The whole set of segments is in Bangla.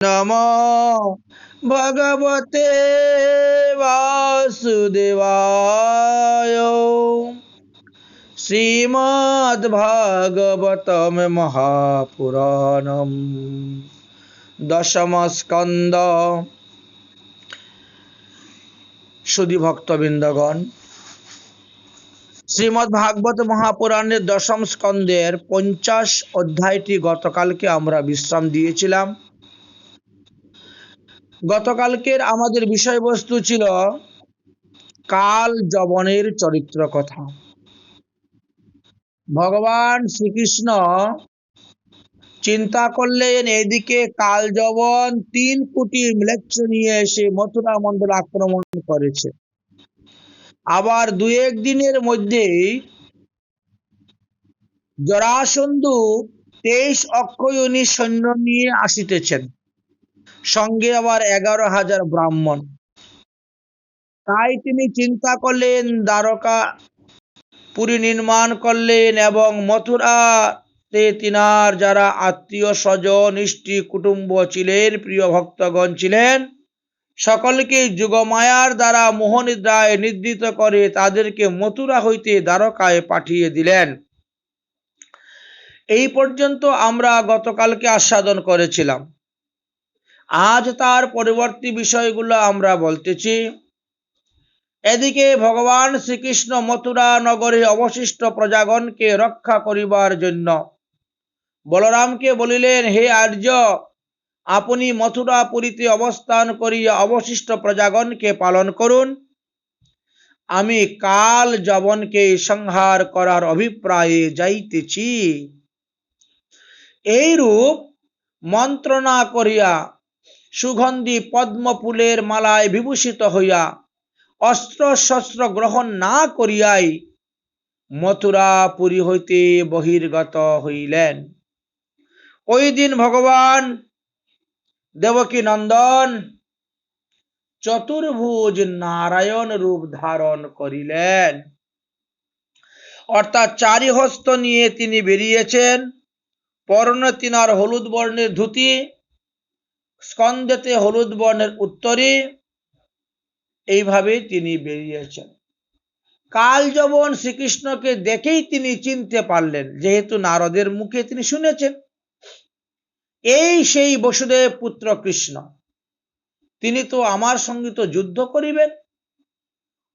नमो भगवते वासुदेवाय। श्रीमद्भागवतम महापुराणम दशम स्कंद। सुधी भक्तबिंदगण, শ্রীমদ্ভাগবত মহাপুরাণের দশম স্কন্দের 50 অধ্যায়টি গতকালকে আমরা বিশ্রাম দিয়েছিলাম। গতকালকের আমাদের বিষয়বস্তু ছিল কাল যবনের চরিত্র কথা। ভগবান শ্রীকৃষ্ণ চিন্তা করলেন, এদিকে কাল যবন 3 কোটি ম্লেচ্ছ নিয়ে এসে মথুরা মণ্ডল আক্রমণ করেছে, আবার 2-1 দিনের মধ্যেই জরাসন্ধু 23 অক্ষৌহিণী সৈন্য নিয়ে আসিতেছেন, সঙ্গে আবার 11,000 ব্রাহ্মণ। তাই তিনি চিন্তা করলেন, দ্বারকা পুরী নির্মাণ করলেন এবং মথুরাতে তিনার যারা আত্মীয় স্বজন ইষ্টি কুটুম্ব ছিলেন, প্রিয় ভক্তগণ ছিলেন, সকলকে যোগমায়ার দ্বারা মোহনিদ্রায় নিদ্রিত করে তাদেরকে মথুরা হইতে দ্বারকায় পাঠিয়ে দিলেন। এই পর্যন্ত আমরা গতকালকে আস্বাদন করেছিলাম। আজ তার পরবর্তী বিষয়গুলো আমরা বলতেছি। এদিকে ভগবান শ্রীকৃষ্ণ মথুরা নগরে অবশিষ্ট প্রজাগণকে রক্ষা করিবার জন্য বলরামকে বলিলেন, হে আর্য, আপনি মথুরাপুরীতে অবস্থান করিয়া অবশিষ্ট প্রজাগণকে পালন করুন। আমি কাল যবনকে সংহার করার অভিপ্রায়ে যাইতেছি। এইরূপ মন্ত্রণা করিয়া সুগন্ধি পদ্ম ফুলের মালায় বিভূষিত হইয়া অস্ত্র শস্ত্র গ্রহণ না করিয়াই মথুরাপুরী হইতে বহির্গত হইলেন। ওই দিন ভগবান দেবকী নন্দন চতুর্ভুজ নারায়ণ রূপ ধারণ করিলেন, অর্থাৎ 4 হস্ত নিয়ে তিনি বেরিয়েছেন। পরনে তিনার হলুদ বর্ণের ধুতি, স্কন্ধেতে হলুদ বর্ণের উত্তরী, এইভাবে তিনি বেরিয়েছেন। কাল যবন শ্রীকৃষ্ণকে দেখেই তিনি চিনতে পারলেন, যেহেতু নারদের মুখে তিনি শুনেছেন এই সেই বসুদেব পুত্র কৃষ্ণ, তিনি তো আমার সঙ্গে তো যুদ্ধ করিবেন,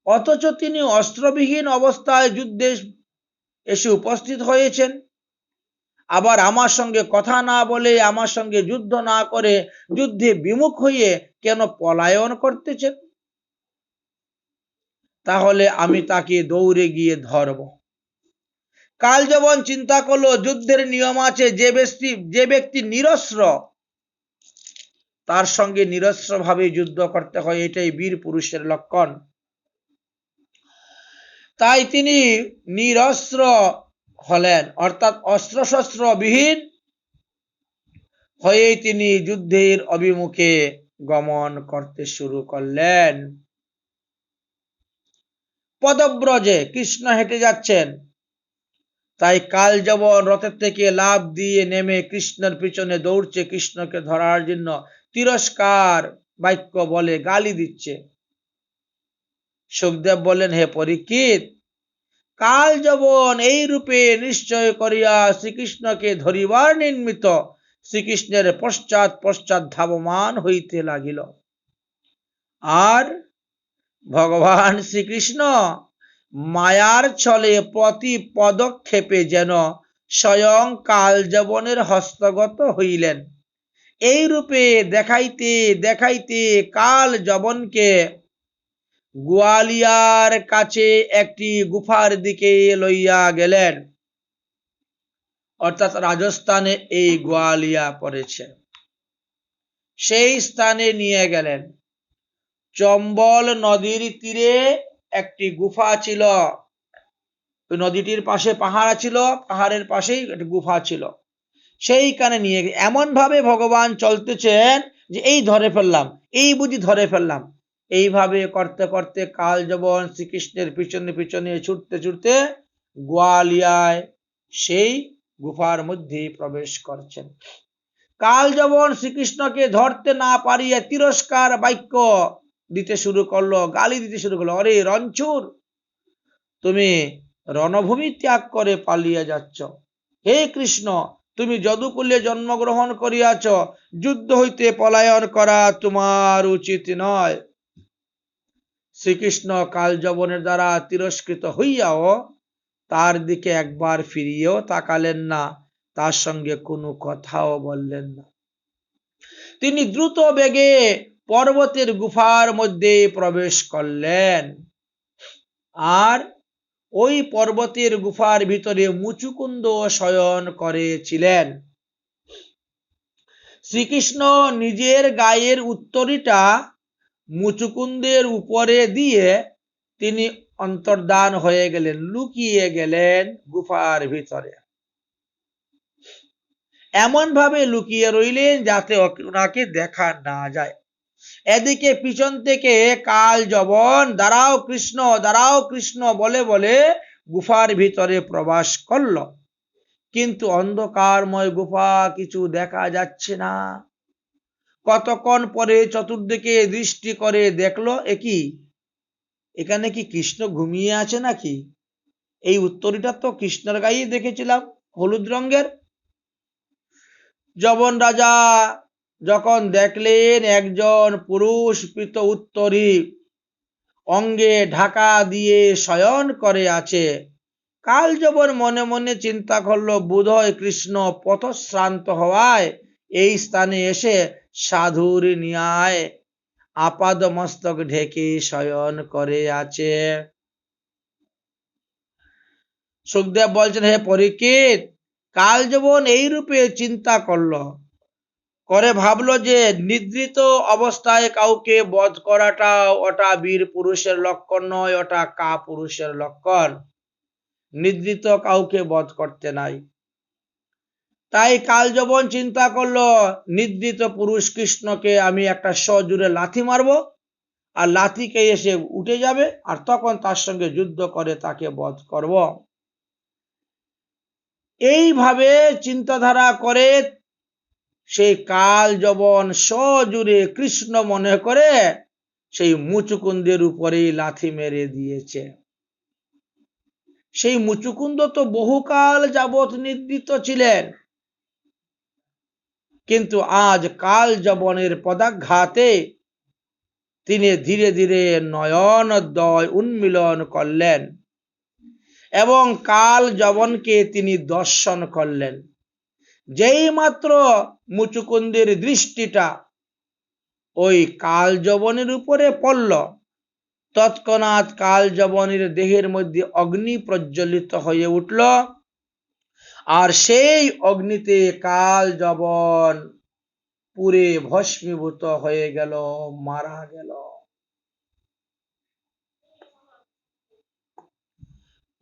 অথচ তিনি অস্ত্রবিহীন অবস্থায় যুদ্ধে এসে উপস্থিত হয়েছেন। আবার আমার সঙ্গে কথা না বলে, আমার সঙ্গে যুদ্ধ না করে যুদ্ধে বিমুখ হয়ে কেন পলায়ন করতেছেন? তাহলে আমি তাকে দৌড়ে গিয়ে ধরব। কাল যবন চিন্তা করলো, যুদ্ধের নিয়ম আছে, যে ব্যক্তি নিরস্ত্র তার সঙ্গে নিরস্ত্র ভাবে যুদ্ধ করতে হয়, এটাই বীর পুরুষের লক্ষণ। তাই তিনি নিরস্ত্র হলেন, অর্থাৎ অস্ত্র শস্ত্র বিহীন হয়ে তিনি যুদ্ধের অভিমুখে গমন করতে শুরু করলেন। পদব্রজে কৃষ্ণ হেঁটে যাচ্ছেন, তাই কাল যবন রথের থেকে লাফ দিয়ে নেমে কৃষ্ণের পিছনে দৌড়ছে, কৃষ্ণকে ধরার জন্য তিরস্কার বাক্য বলে গালি দিচ্ছে। সুখদেব বলেন, হে পরীক্ষিত, কাল যবন এই রূপে নিশ্চয় করিয়া শ্রীকৃষ্ণকে ধরিবার নিমিত্ত শ্রীকৃষ্ণের পশ্চাৎ পশ্চাৎ ধাবমান হইতে লাগিল। আর ভগবান শ্রীকৃষ্ণ মায়ার ছলে প্রতি পদক্ষেপে যেন স্বয়ং কাল যবনের হস্তগত হইলেন। এই রূপে দেখাইতে দেখাইতে কাল যবনকে গোয়ালিয়ার কাছে একটি গুফার দিকে লইয়া গেলেন, অর্থাৎ রাজস্থানে এই গোয়ালিয়া পড়েছে। সেই স্থানে নিয়ে গেলেন। চম্বল নদীর তীরে একটি গুফা ছিল, ওই নদীটির পাশে পাহাড় ছিল, পাহাড়ের পাশেই একটি গুফা ছিল, সেইখানে নিয়ে এমন ভাবে ভগবান চলতেছেন যে এই ধরে ফেললাম, এই বুঝি ধরে ফেললাম। এইভাবে করতে করতে কাল যবন শ্রীকৃষ্ণের পিছনে পিছনে ছুটতে ছুটতে গোয়ালিয়ায় সেই গুফার মধ্যে প্রবেশ করছেন। কাল যবন শ্রীকৃষ্ণকে ধরতে না পারিয়ে তিরস্কার বাক্য দিতে শুরু করলো, গালি দিতে শুরু করলো। অরে রঞ্চুর, তুমি রণভূমি ত্যাগ করে পালিয়ে যাচ্ছ। হে কৃষ্ণ, তুমি যদুকুলে জন্মগ্রহণ করিয়াছ, যুদ্ধ হইতে পলায়ন করা তোমার উচিত নয়। শ্রীকৃষ্ণ কাল যবনের দ্বারা তিরস্কৃত হইয়াও তার দিকে একবার ফিরিয়েও তাকালেন না, তার সঙ্গে কোনো কথাও বললেন না। তিনি দ্রুত বেগে পর্বতের গুফার মধ্যে প্রবেশ করলেন। আর ওই পর্বতের গুফার ভিতরে মুচুকুন্দ শয়ন করেছিলেন। শ্রীকৃষ্ণ নিজের গায়ের উত্তরীটা মুচুকুন্দের উপরে দিয়ে তিনি অন্তর্ধান হয়ে গেলেন, লুকিয়ে গেলেন গুফার ভিতরে। এমন ভাবে লুকিয়ে রইলেন যাতে ওনাকে দেখা না যায়। এদিকে পিছন থেকে কাল যবন দাঁড়াও কৃষ্ণ, দাঁড়াও কৃষ্ণ বলে বলে গুফার ভিতরে প্রবেশ করল। কিন্তু অন্ধকারময় গুফা, কিছু দেখা যাচ্ছে না। কতক্ষণ পরে চতুর্দিকে দৃষ্টি করে দেখলো, এখানে কি কৃষ্ণ ঘুমিয়ে আছে নাকি? এই উত্তরীটা তো কৃষ্ণের গায়ে দেখেছিলাম, হলুদ রঙের। যবন রাজা যখন দেখলেন একজন পুরুষ পীত উত্তরী অঙ্গে ঢাকা দিয়ে শয়ন করে আছে, কাল যবন মনে মনে চিন্তা করলো, বোধহয় কৃষ্ণ পথশ্রান্ত হওয়ায় এই স্থানে এসে সাধুর ন্যায় আপাদ মস্তক ঢেকে শয়ন করে আছে। সুখদেব বলছেন, হে পরীক্ষিত, কাল যবন এই রূপে চিন্তা করে ভাবলো যে নিদ্রিত অবস্থায় কাউকে বধ করাটা ওটা বীর পুরুষের লক্ষণ নয়, ওটা কা পুরুষের লক্ষণ। নিদ্রিত কাউকে বধ করতে নাই। তাই কাল যবন চিন্তা করলো, নিদ্রিত পুরুষ কৃষ্ণকে আমি একটা সজোরে লাথি মারবো, আর লাথিকে এসে উঠে যাবে, আর তখন তার সঙ্গে যুদ্ধ করে তাকে বধ করব। এইভাবে চিন্তাধারা করে সেই কাল যবন সজোরে কৃষ্ণ মনে করে সেই মুচুকুন্দের উপরে লাথি মেরে দিয়েছে। সেই মুচুকুন্দ তো বহুকাল যাবৎ নিদ্রিত ছিলেন, কিন্তু আজ কাল যবনের পদাঘাতে তিনি ধীরে ধীরে নয়নদ্বয় উন্মিলন করলেন এবং কাল যবনকে তিনি দর্শন করলেন। যেই মাত্র মুচুকুন্দের দৃষ্টিটা ওই কাল যবনের উপরে পড়ল, তৎক্ষণাৎ কাল যবনের দেহের মধ্যে অগ্নি প্রজ্বলিত হয়ে উঠল, আর সেই অগ্নিতে কাল যবন পুরে ভস্মীভূত হয়ে গেল, মারা গেল।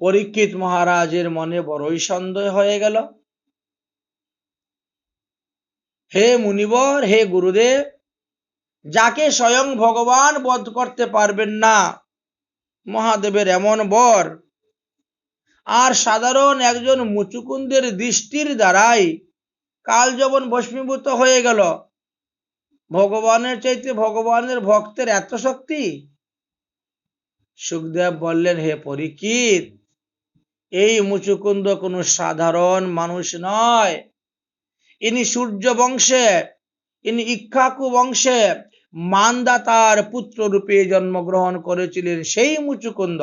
পরীক্ষিত মহারাজের মনে বড়ই সন্দেহ হয়ে গেল। হে মুনিবর, হে গুরুদেব, যাকে স্বয়ং ভগবান বধ করতে পারবেন না, মহাদেবের এমন বর, আর সাধারণ একজন মুচুকুন্দের দৃষ্টির দ্বারাই কাল যবন ভস্মীভূত হয়ে গেল, ভগবানের চাইতে ভগবানের ভক্তের এত শক্তি? সুখদেব বললেন, হে পরীক্ষিত, এই মুচুকুন্দ কোনো সাধারণ মানুষ নয়। ইনি সূর্য বংশে, ইনি ইক্ষ্বাকু বংশে মানদাতার পুত্র রূপে জন্মগ্রহণ করেছিলেন সেই মুচুকুন্দ।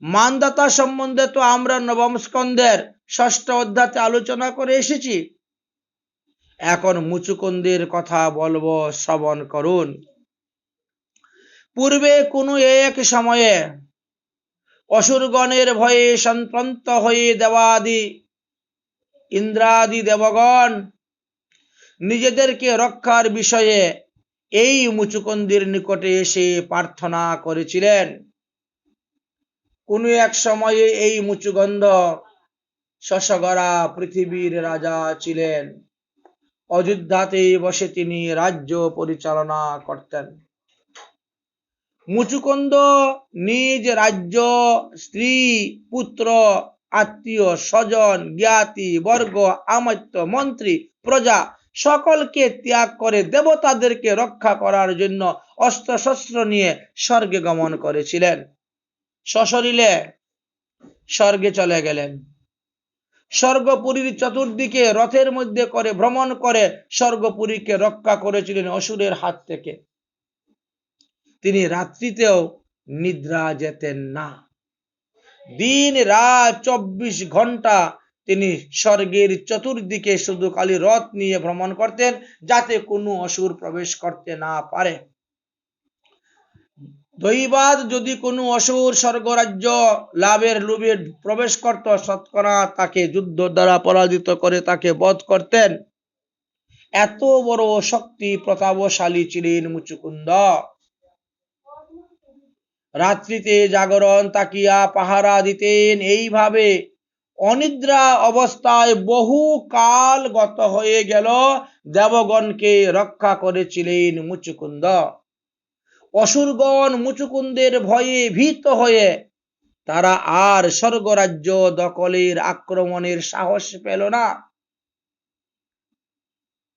মানদাতা সম্বন্ধে তো আমরা নবম স্কন্ধের 6ষ্ঠ অধ্যায়ে আলোচনা করে এসেছি। এখন মুচুকুন্দের কথা বলবো, শ্রবণ করুন। পূর্বে কোনো এক সময়ে অসুরগণের ভয়ে সন্ত্রন্ত হয়ে দেবাদি ইন্দ্রাদি দেবগণ নিজেদেরকে রক্ষার বিষয়ে এই মুচুকুন্দের নিকটে এসে প্রার্থনা করেছিলেন। কোন এক সময়ে এই মুচুকুন্দ শশগরা পৃথিবীর রাজা ছিলেন। অযোধ্যাতে বসে তিনি রাজ্য পরিচালনা করতেন। মুচুকুন্দ নিজ রাজ্য, স্ত্রী, পুত্র, আত্মীয় স্বজন, জ্ঞাতি বর্গ, আমাত্য, মন্ত্রী প্রজা সকলকে ত্যাগ করে দেবতাদেরকে রক্ষা করার জন্য অস্ত্র শস্ত্র নিয়ে স্বর্গে গমন করেছিলেন। সশরীরে স্বর্গে চলে গেলেন। স্বর্গপুরীর চতুর্দিকে রথের মধ্যে করে ভ্রমণ করে স্বর্গপুরীকে রক্ষা করেছিলেন অসুরের হাত থেকে। তিনি রাত্রিতেও নিদ্রা যেতেন না। দিন রাত 24 ঘন্টা তিনি স্বর্গের চতুর্দিকে শুধু খালি রথ নিয়ে ভ্রমণ করতেন, যাতে কোনো অসুর প্রবেশ করতে না পারে। দৈবাৎ যদি কোনো অসুর স্বর্গরাজ্য লাভের লোভে প্রবেশ করত, শতকরা তাকে যুদ্ধ দ্বারা পরাজিত করে তাকে বধ করতেন। এত বড় শক্তি প্রতাপশালী ছিলেন মুচুকুন্দ। রাত্রিতে জাগরণ তাকিয়া পাহারা দিতেন। এইভাবে অনিদ্রা অবস্থায় বহু কাল গত হয়ে গেল। দেবগণকে রক্ষা করেছিলেন মুচুকুন্দ। অসুরগণ মুচুকুন্দের ভয়ে ভীত হয়ে তারা আর স্বর্গরাজ্য দখলের আক্রমণের সাহস পেল না।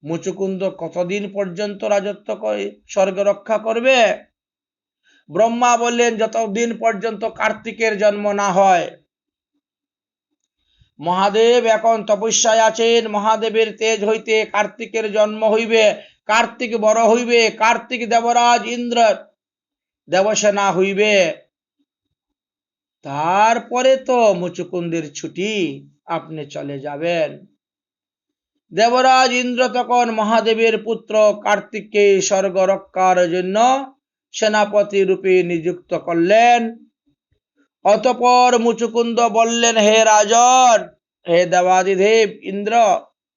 মুচুকুন্দ কতদিন পর্যন্ত রাজত্ব করে স্বর্গ রক্ষা করবে? ব্রহ্মা বললেন, যতদিন পর্যন্ত কার্তিকের জন্ম না হয়। মহাদেব এখন তপস্যায় আছেন। মহাদেবের তেজ হইতে কার্তিকের জন্ম হইবে। কার্তিক বড় হইবে। কার্তিক দেবরাজ ইন্দ্র দেবসেনা হইবে। তারপরে তো মুচুকুন্দের ছুটি, আপনি চলে যাবেন। দেবরাজ ইন্দ্র তখন মহাদেবের পুত্র কার্তিককে স্বর্গ রক্ষার জন্য সেনাপতি রূপে নিযুক্ত করলেন। অতঃপর মুচুকুন্দ বললেন, হে রাজন, হে দেবাদিদেব ইন্দ্র,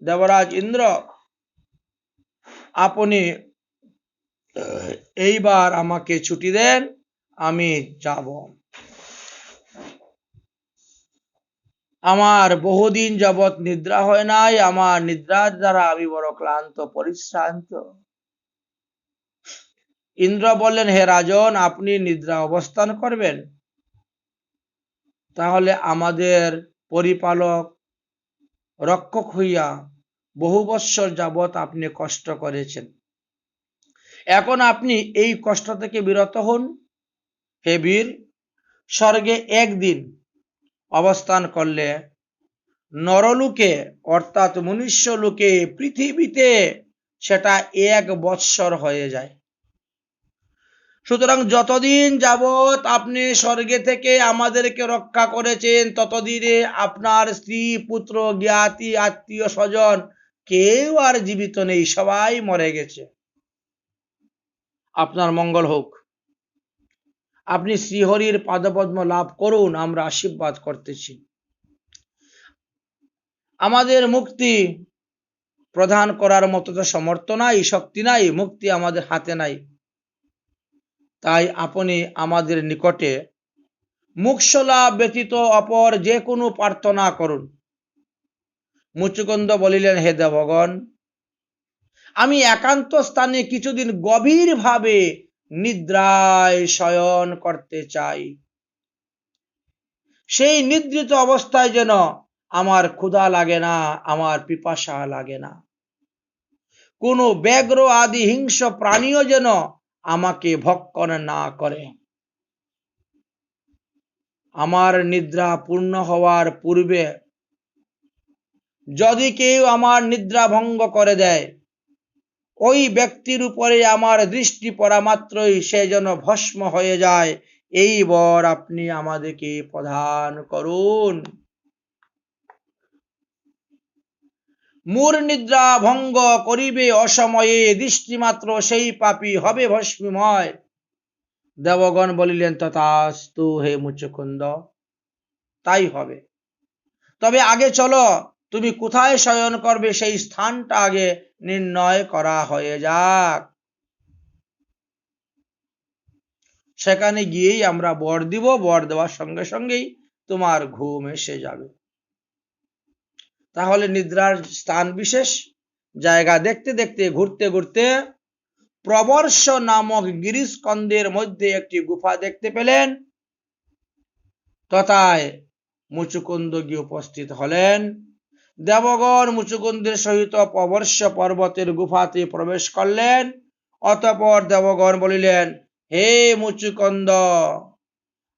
দেবরাজ ইন্দ্র, আপনি এইবার আমাকে ছুটি দেন, আমি যাব। আমার বহুদিন যাবৎ নিদ্রা হয় নাই। আমার নিদ্রার দ্বারা আমি বড় ক্লান্ত পরিশ্রান্ত। ইন্দ্র বললেন, হে রাজন, আপনি নিদ্রা অবস্থান করবেন? তাহলে আমাদের পরিপালক রক্ষক হইয়া বহু বৎসর যাবৎ আপনি কষ্ট করেছেন। এখন আপনি এই কষ্ট থেকে বিরত হন। হে বীর, স্বর্গে একদিন অবস্থান করলে নরলোকে অর্থাৎ মনুষ্য লোকে পৃথিবীতে সেটা 1 বৎসর হয়ে যায়। সুতরাং যতদিন যাবৎ আপনি স্বর্গে থেকে আমাদেরকে রক্ষা করেছেন, ততদিনে আপনার স্ত্রী, পুত্র, জ্ঞাতি, আত্মীয় স্বজন কেউ আর জীবিত নেই, সবাই মরে গেছে। আপনার মঙ্গল হোক। আপনি শ্রীহরির পাদপদ্ম লাভ করুন, আমরা আশীর্বাদ করতেছি। আমাদের মুক্তি প্রদান করার মতো তো সামর্থ্য নাই, শক্তি নাই, মুক্তি আমাদের হাতে নাই। তাই আপনি আমাদের নিকটে মোক্ষ লাভ ব্যতীত অপর যে কোনো প্রার্থনা করুন। মুচুকুন্দ বলিলেন, হে দেবগণ, আমি একান্ত স্থানে কিছুদিন গভীরভাবে নিদ্রায় শয়ন করতে চাই। সেই নিদ্রিত অবস্থায় যেন আমার ক্ষুধা লাগে না, আমার পিপাসা লাগে না। কোনো ব্যাঘ্র আদি হিংস্র প্রাণীও যেন আমাকে ভক্ষণ না করে। আমার নিদ্রা পূর্ণ হওয়ার পূর্বে যদি কেউ আমার নিদ্রা ভঙ্গ করে দেয়, ওই ব্যক্তির উপরে আমার দৃষ্টি পড়া মাত্রই সে যেন ভস্ম হয়ে যায়। এই বর আপনি আমাদেরকে প্রদান করুন। মূর নিদ্রা ভঙ্গ করিবে অসময়ে, দৃষ্টিমাত্র সেই পাপী হবে ভস্মময়। দেবগণ বলিলেন, তথাস্তু হে মুচুকুন্দ, তাই হবে। তবে আগে চলো, তুমি কোথায় শয়ন করবে সেই স্থানটা আগে নির্ণয় করা হয়ে যাক। সেখানে গিয়েই আমরা বর দিব। বর দেওয়ার সঙ্গে সঙ্গেই তোমার ঘুম এসে যাবে। তাহলে নিদ্রার স্থান বিশেষ জায়গা দেখতে দেখতে ঘুরতে ঘুরতে প্রবর্ষ নামক গিরিস্কন্দের মধ্যে একটি গুফা দেখতে পেলেন। তথায় মুচুকুন্দ গিয়ে উপস্থিত হলেন। দেবগণ মুচুকুন্দের সহিত প্রবর্ষ পর্বতের গুফাতে প্রবেশ করলেন। অতঃপর দেবগণ বলিলেন, হে মুচুকুন্দ,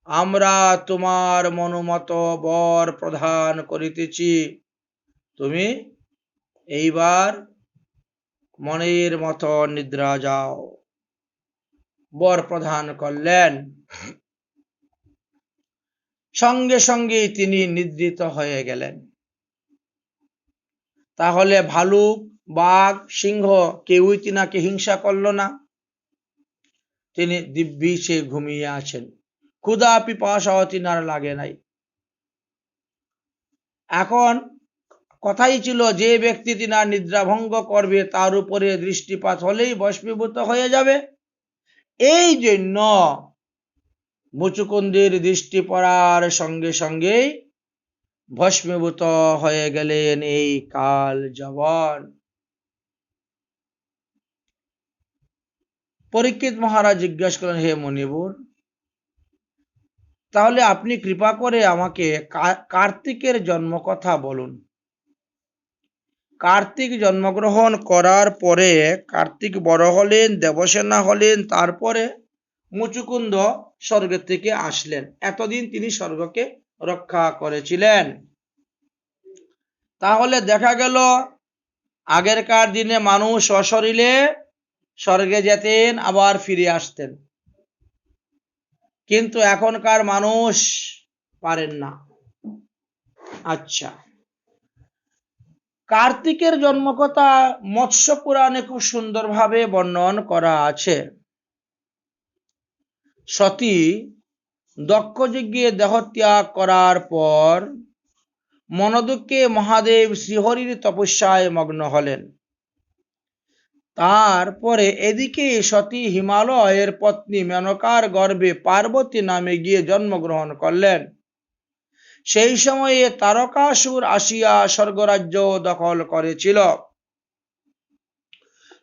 আমরা তোমার মনোমত বর প্রদান করিতেছি, তুমি এইবার মনের মতো নিদ্রা যাও। বর প্রদান করলেন। সঙ্গে সঙ্গে তিনি নিদ্রিত হয়ে গেলেন। তাহলে ভালুক, বাঘ, সিংহ কেউই তিনাকে হিংসা করল না। তিনি দিব্যি সে ঘুমিয়ে আছেন, ক্ষুধা পিপাসাও তিনার লাগে নাই। এখন কথাই ছিল, যে ব্যক্তি তিনার নিদ্রা ভঙ্গ করবে তার উপরে দৃষ্টিপাত হলেই ভস্মীভূত হয়ে যাবে। এই জন্য মুচুকুন্দের দৃষ্টি পড়ার সঙ্গে সঙ্গেই ভস্মীভূত হয়ে গেলেন এই কাল যবন। পরীক্ষিত মহারাজ জিজ্ঞাসা করলেন, হে মুনিবর, তাহলে আপনি কৃপা করে আমাকে কার্তিকের জন্ম কথা বলুন। কার্তিক জন্মগ্রহণ করার পরে কার্তিক বড় হলেন, দেবসেনা হলেন, তারপরে মুচুকুন্দ স্বর্গ থেকে আসলেন। এতদিন তিনি স্বর্গকে রক্ষা করেছিলেন। তাহলে দেখা গেল আগেরকার দিনে মানুষ সশরীরে স্বর্গে যেতেন, আবার ফিরে আসতেন, কিন্তু এখনকার মানুষ পারেন না। আচ্ছা, কার্তিকের জন্মকথা মৎস্য পুরাণে খুব সুন্দরভাবে বর্ণন করা আছে। সতী দক্ষযজ্ঞে দেহত্যাগ করার পর মনোদুঃখে মহাদেব শ্রীহরির তপস্যায় মগ্ন হলেন। তারপরে এদিকে সতী হিমালয়ের পত্নী মেনকার গর্ভে পার্বতী নামে গিয়ে জন্মগ্রহণ করলেন। সেই সময়ে তারকাসুর আসিয়া স্বর্গরাজ্য দখল করেছিল।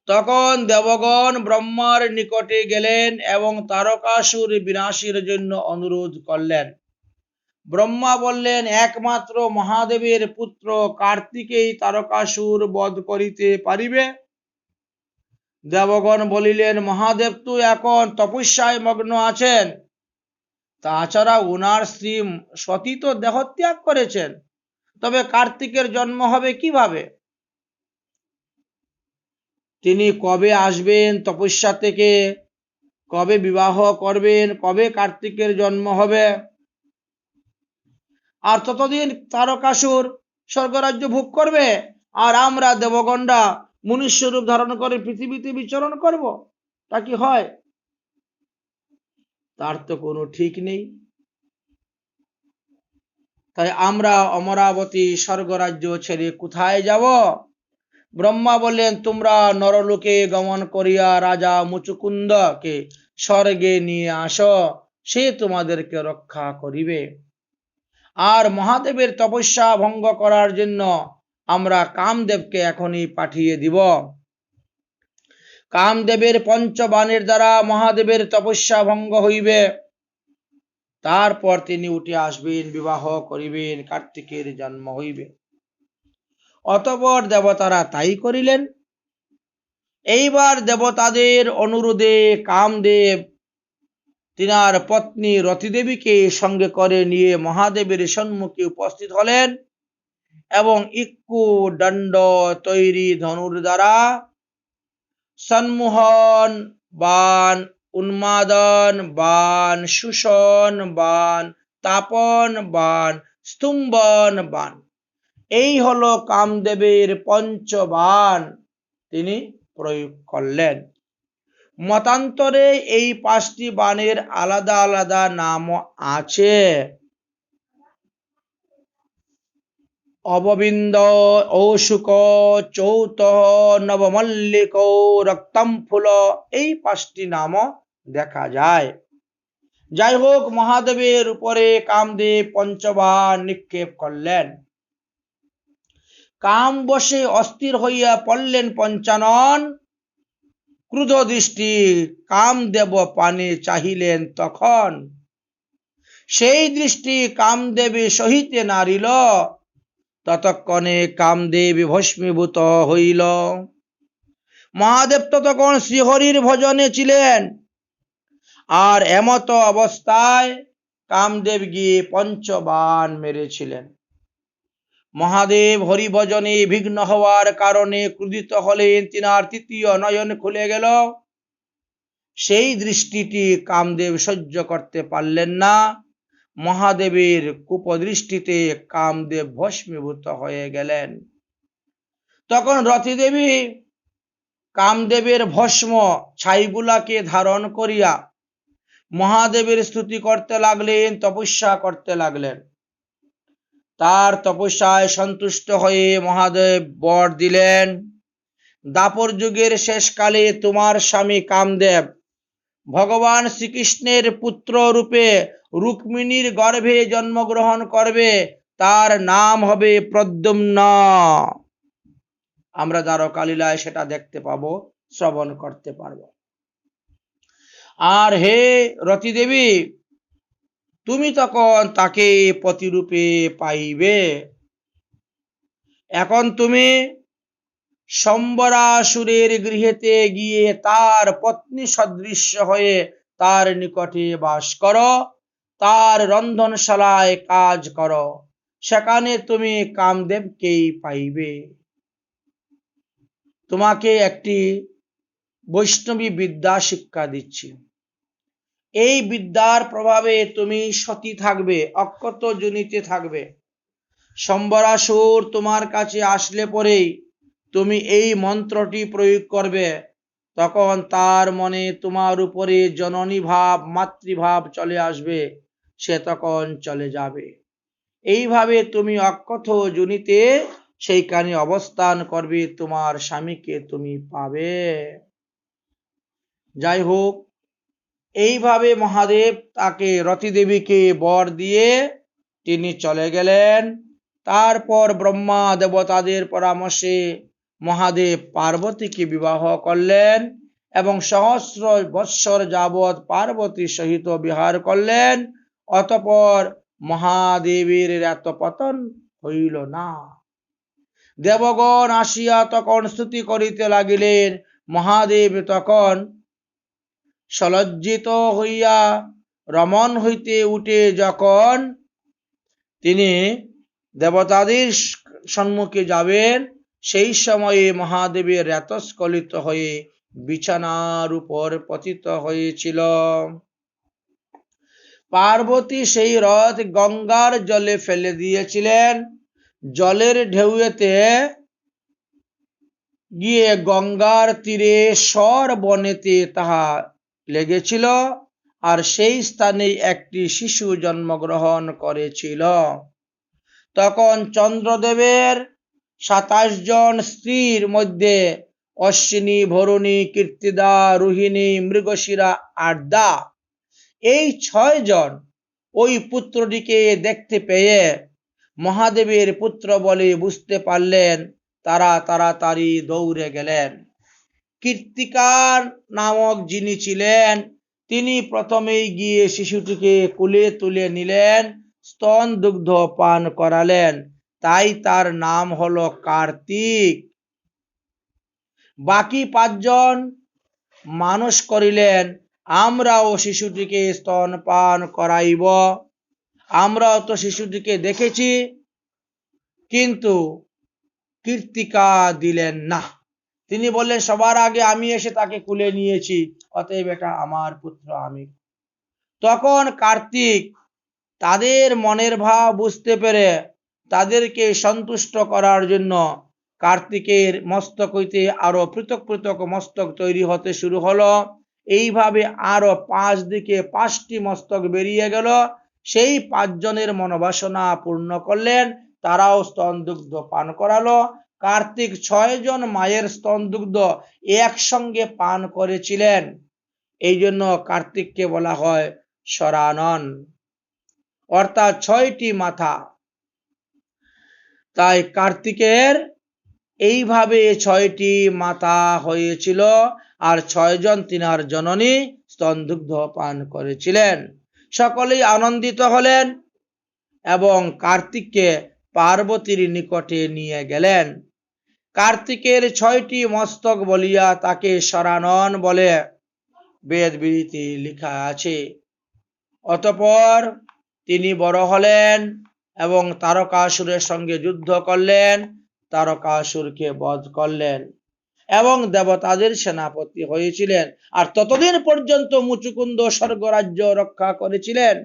তখন দেবগণ ব্রহ্মার নিকটে গেলেন এবং তারকাসুর বিনাশের জন্য অনুরোধ করলেন। ব্রহ্মা বললেন, একমাত্র মহাদেবের পুত্র কার্তিকেই তারকাসুর বধ করিতে পারিবে। দেবগণ বলিলেন, মহাদেব তো এখন তপস্যায় মগ্ন আছেন, তাছাড়া উনার স্ত্রী সতী তো দেহত্যাগ করেছেন, তবে কার্তিকের জন্ম হবে কিভাবে? তিনি কবে আসবেন তপস্যা থেকে, কবে বিবাহ করবেন, কবে কার্তিকের জন্ম হবে? আর ততদিন তারকাসুর স্বর্গরাজ্য ভোগ করবে, আর আমরা দেবগণরা মনুষ্য রূপ ধারণ করে পৃথিবীতে বিচরণ করব। তা কি হয়? তার তো কোনো ঠিক নেই। তাই আমরা অমরাবতী স্বর্গরাজ্য ছেড়ে কোথায় যাব? ব্রহ্মা বললেন, তোমরা নরলোকে গমন করিয়া রাজা মুচুকুন্দকে স্বর্গে নিয়ে আসো, সে তোমাদেরকে রক্ষা করিবে। আর মহাদেবের তপস্যা ভঙ্গ করার জন্য আমরা কামদেবকে এখনই পাঠিয়ে দিব। কামদেবের পঞ্চবাণের দ্বারা মহাদেবের তপস্যা ভঙ্গ হইবে, তারপর তিনি উঠে আসবেন, বিবাহ করিবেন, কার্তিকের জন্ম হইবে। অতঃপর দেবতারা তাই করিলেন। এইবার দেবতাদের অনুরোধে কামদেব তিনার পত্নী রতিদেবীকে সঙ্গে করে নিয়ে মহাদেবের সম্মুখে উপস্থিত হলেন এবং ইক্কু দণ্ড তৈরি ধনুর দ্বারা সম্মোহন বাণ, উন্মাদন বাণ, শোষণ বাণ, তাপন বাণ, স্তম্ভন বাণ, এই হলো কামদেবের পঞ্চবাণ তিনি প্রয়োগ করলেন। মতান্তরে এই 5টি বাণের আলাদা আলাদা নাম আছে। অববিন্দ, ঔশুক, চৌত, নবমল্লিক, রক্তম ফুল, এই 5টি নাম দেখা যায়। যাই হোক, মহাদেবের উপরে কামদেব পঞ্চবাণ নিক্ষেপ করলেন। কাম বশে অস্থির হইয়া পড়লেন পঞ্চানন। ক্রুধ দৃষ্টি কামদেব পানে চাহিলেন, তখন সেই দৃষ্টি কামদেবী সহিতে নারিল। ততক্ষণে কামদেব ভস্মীভূত হইল। মহাদেব ততক্ষণ শ্রীহরির ভজনে ছিলেন, আর এমত অবস্থায় কামদেব গিয়ে পঞ্চবাণ মেরেছিলেন। মহাদেব হরিভজনে বিঘ্ন হওয়ার কারণে ক্রুধিত হলেন, তিনার তৃতীয় নয়ন খুলে গেল। সেই দৃষ্টিটি কামদেব সহ্য করতে পারলেন না। মহাদেবের কুপদৃষ্টিতে কামদেব ভস্মীভূত হয়ে গেলেন। তখন রতিদেবী কামদেবের ভস্ম ছাইগুলাকে ধারণ করিয়া মহাদেবের স্তুতি করতে লাগলেন, তপস্যা করতে লাগলেন। তার তপস্যায় সন্তুষ্ট হয়ে মহাদেব বর দিলেন, দাপর যুগের শেষকালে তোমার স্বামী কামদেব ভগবান শ্রীকৃষ্ণের পুত্র রূপে রুক্মিণীর গর্ভে জন্মগ্রহণ করবে, তার নাম হবে প্রদ্যুম্ন। আমরা দ্বারকালীলায় সেটা দেখতে পাবো, শ্রবণ করতে পারবো। আর হে রতিদেবী, তুমি তখন তাকে পতিরূপে পাইবে। এখন তুমি সম্বরাসুরের গৃহেতে গিয়ে তার পত্নী সদৃশ্য হয়ে তার নিকটে বাস করো, তার রন্ধনশালায় কাজ করো, সেখানে তুমি কামদেবকেই পাইবে। তোমাকে একটি বৈষ্ণবী বিদ্যা শিক্ষা দিচ্ছি। এই বিদ্যার প্রভাবে তুমি সতী থাকবে, অক্ষত যোনিতে থাকবে। সম্বরাসুর তোমার কাছে আসলে পরেই তুমি এই মন্ত্রটি প্রয়োগ করবে, তখন তার মনে তোমার উপরে জননী ভাব, মাতৃভাব চলে আসবে, সে তখন চলে যাবে। এইভাবে তুমি অক্ষত যোনিতে সেইখানে অবস্থান করবে, তোমার স্বামীকে তুমি পাবে। যাই হোক, এইভাবে মহাদেব তাকে রতিদেবীকে বর দিয়ে তিনি চলে গেলেন। তারপর ব্রহ্মা দেবতাদের পরামর্শে মহাদেব পার্বতীকে বিবাহ করলেন এবং সহস্র বৎসর যাবৎ পার্বতী সহিত বিহার করলেন। অতঃপর মহাদেবের এত পতন হইল না। দেবগণ আসিয়া তখন স্তুতি করিতে লাগিলেন। মহাদেব তখন সলজ্জিত হইয়া রমণ হইতে উঠে যখন তিনি দেবতাদের সম্মুখে যাবেন, সেই সময়ে মহাদেবের রেতস্খলিত হয়ে বিছানার উপর পতিত হয়েছিল। পার্বতী সেই রথ গঙ্গার জলে ফেলে দিয়েছিলেন। জলের ঢেউয়েতে গিয়ে গঙ্গার তীরে সর বনেতে তাহা লেগেছিল, আর সেই স্থানে একটি শিশু জন্মগ্রহণ করেছিল। তখন চন্দ্রদেবের 27 জন স্ত্রীর মধ্যে অশ্বিনী, ভরণী, কীর্তিদা, রোহিণী, মৃগশিরা, আর্দ্রা, এই 6 জন ওই পুত্রটিকে দেখতে পেয়ে মহাদেবের পুত্র বলে বুঝতে পারলেন। তারা তাড়াতাড়ি দৌড়ে গেলেন। কীর্তিকার নামক যিনি ছিলেন, তিনি প্রথমেই গিয়ে শিশুটিকে কোলে তুলে নিলেন, স্তন দুগ্ধ পান করালেন, তাই তার নাম হলো কার্তিক। বাকি 5 জন মানুষ করিলেন, আমরাও শিশুটিকে স্তন পান করাইব, আমরাও তো শিশুটিকে দেখেছি। কিন্তু কীর্তিকা দিলেন না। তিনি বললেন, সবার আগে আমি এসে তাকে কুলে নিয়েছি, অতএব এটা আমার পুত্র আমি। তখন কার্তিক তাদের মনের ভাব বুঝতে পেরে তাদেরকে সন্তুষ্ট করার জন্য কার্তিকের মস্তক হইতে আরো পৃথক পৃথক মস্তক তৈরি হতে শুরু হলো। এইভাবে আরো 5 দিকে 5টি মস্তক বেরিয়ে গেল। সেই 5 জনের মনোবাসনা পূর্ণ করলেন, তারাও স্তন দুগ্ধ পান করালো। কার্তিক 6 জন মায়ের স্তন দুগ্ধ একসঙ্গে পান করেছিলেন। এই জন্য কার্তিককে বলা হয় সরানন, অর্থাৎ 6টি মাথা। তাই কার্তিকের এইভাবে 6টি মাথা হয়েছিল, আর 6 জন তিনার জননী স্তন দুগ্ধ পান করেছিলেন। সকলেই আনন্দিত হলেন এবং কার্তিককে পার্বতীর নিকটে নিয়ে গেলেন। কার্তিকের 6টি মস্তক বলিয়া তাকে সরানন বলে বেদ বিধিতে লেখা আছে। অতঃপর তিনি বড় হলেন এবং তারকাসুরের সঙ্গে যুদ্ধ করলেন, তারকাসুরকে বধ করলেন এবং দেবতাদের সেনাপতি হয়েছিলেন। আর ততদিন পর্যন্ত মুচুকুন্দ স্বর্গরাজ্য রক্ষা করেছিলেন।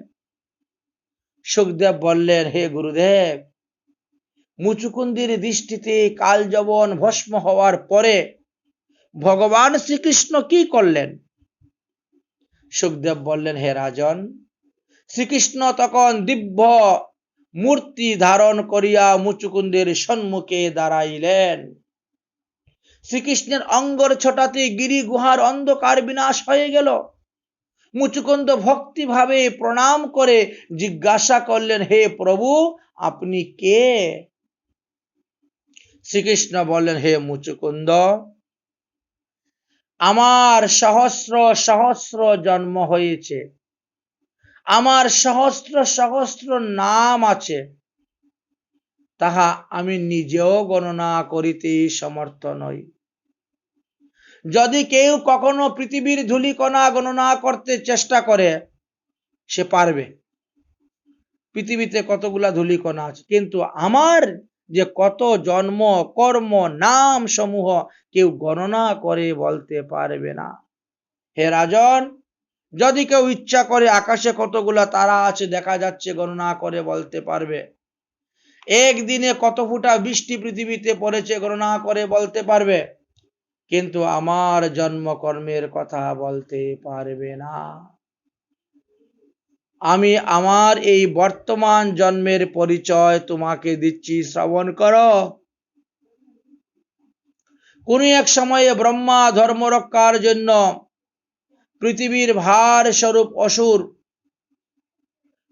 সুখদেব বললেন, হে গুরুদেব, মুচুকুন্দের দৃষ্টিতে কাল যবন ভস্ম হওয়ার পরে ভগবান শ্রীকৃষ্ণ কি করলেন? সুখদেব বললেন, হে রাজন, শ্রীকৃষ্ণ তখন দিব্য মূর্তি ধারণ করিয়া মুচুকুন্দের সম্মুখে দাঁড়াইলেন। শ্রীকৃষ্ণের অঙ্গর ছোটাতে গিরি গুহার অন্ধকার বিনাশ হয়ে গেল। মুচুকুন্দ ভক্তিভাবে প্রণাম করে জিজ্ঞাসা করলেন, হে প্রভু, আপনি কে? শ্রীকৃষ্ণ বললেন, হে মুচুকুন্দ, আমার সহস্র সহস্র জন্ম হয়েছে, আমার সহস্র সহস্র নাম আছে, তাহা আমি নিজেও গণনা করিতে সমর্থ নই। যদি কেউ কখনো পৃথিবীর ধূলিকণা গণনা করতে চেষ্টা করে, সে পারবে। পৃথিবীতে কতগুলা ধূলিকণা আছে, কিন্তু আমার যে কত জন্ম, কর্ম, নাম সমূহ কেউ গণনা করে বলতে পারবে না। হে রাজন, যদি কেউ ইচ্ছা করে আকাশে কতগুলা তারা আছে দেখা যাচ্ছে গণনা করে বলতে পারবে। একদিনে কত ফুটা বৃষ্টি পৃথিবীতে পড়েছে গণনা করে বলতে পারবে, কিন্তু আমার জন্মকর্মের কথা বলতে পারবে না। আমি আমার এই বর্তমান জন্মের পরিচয় তোমাকে দিচ্ছি, শ্রবণ করো। কোন এক সময়ে ব্রহ্মা ধর্ম রক্ষার জন্য পৃথিবীর ভার স্বরূপ অসুর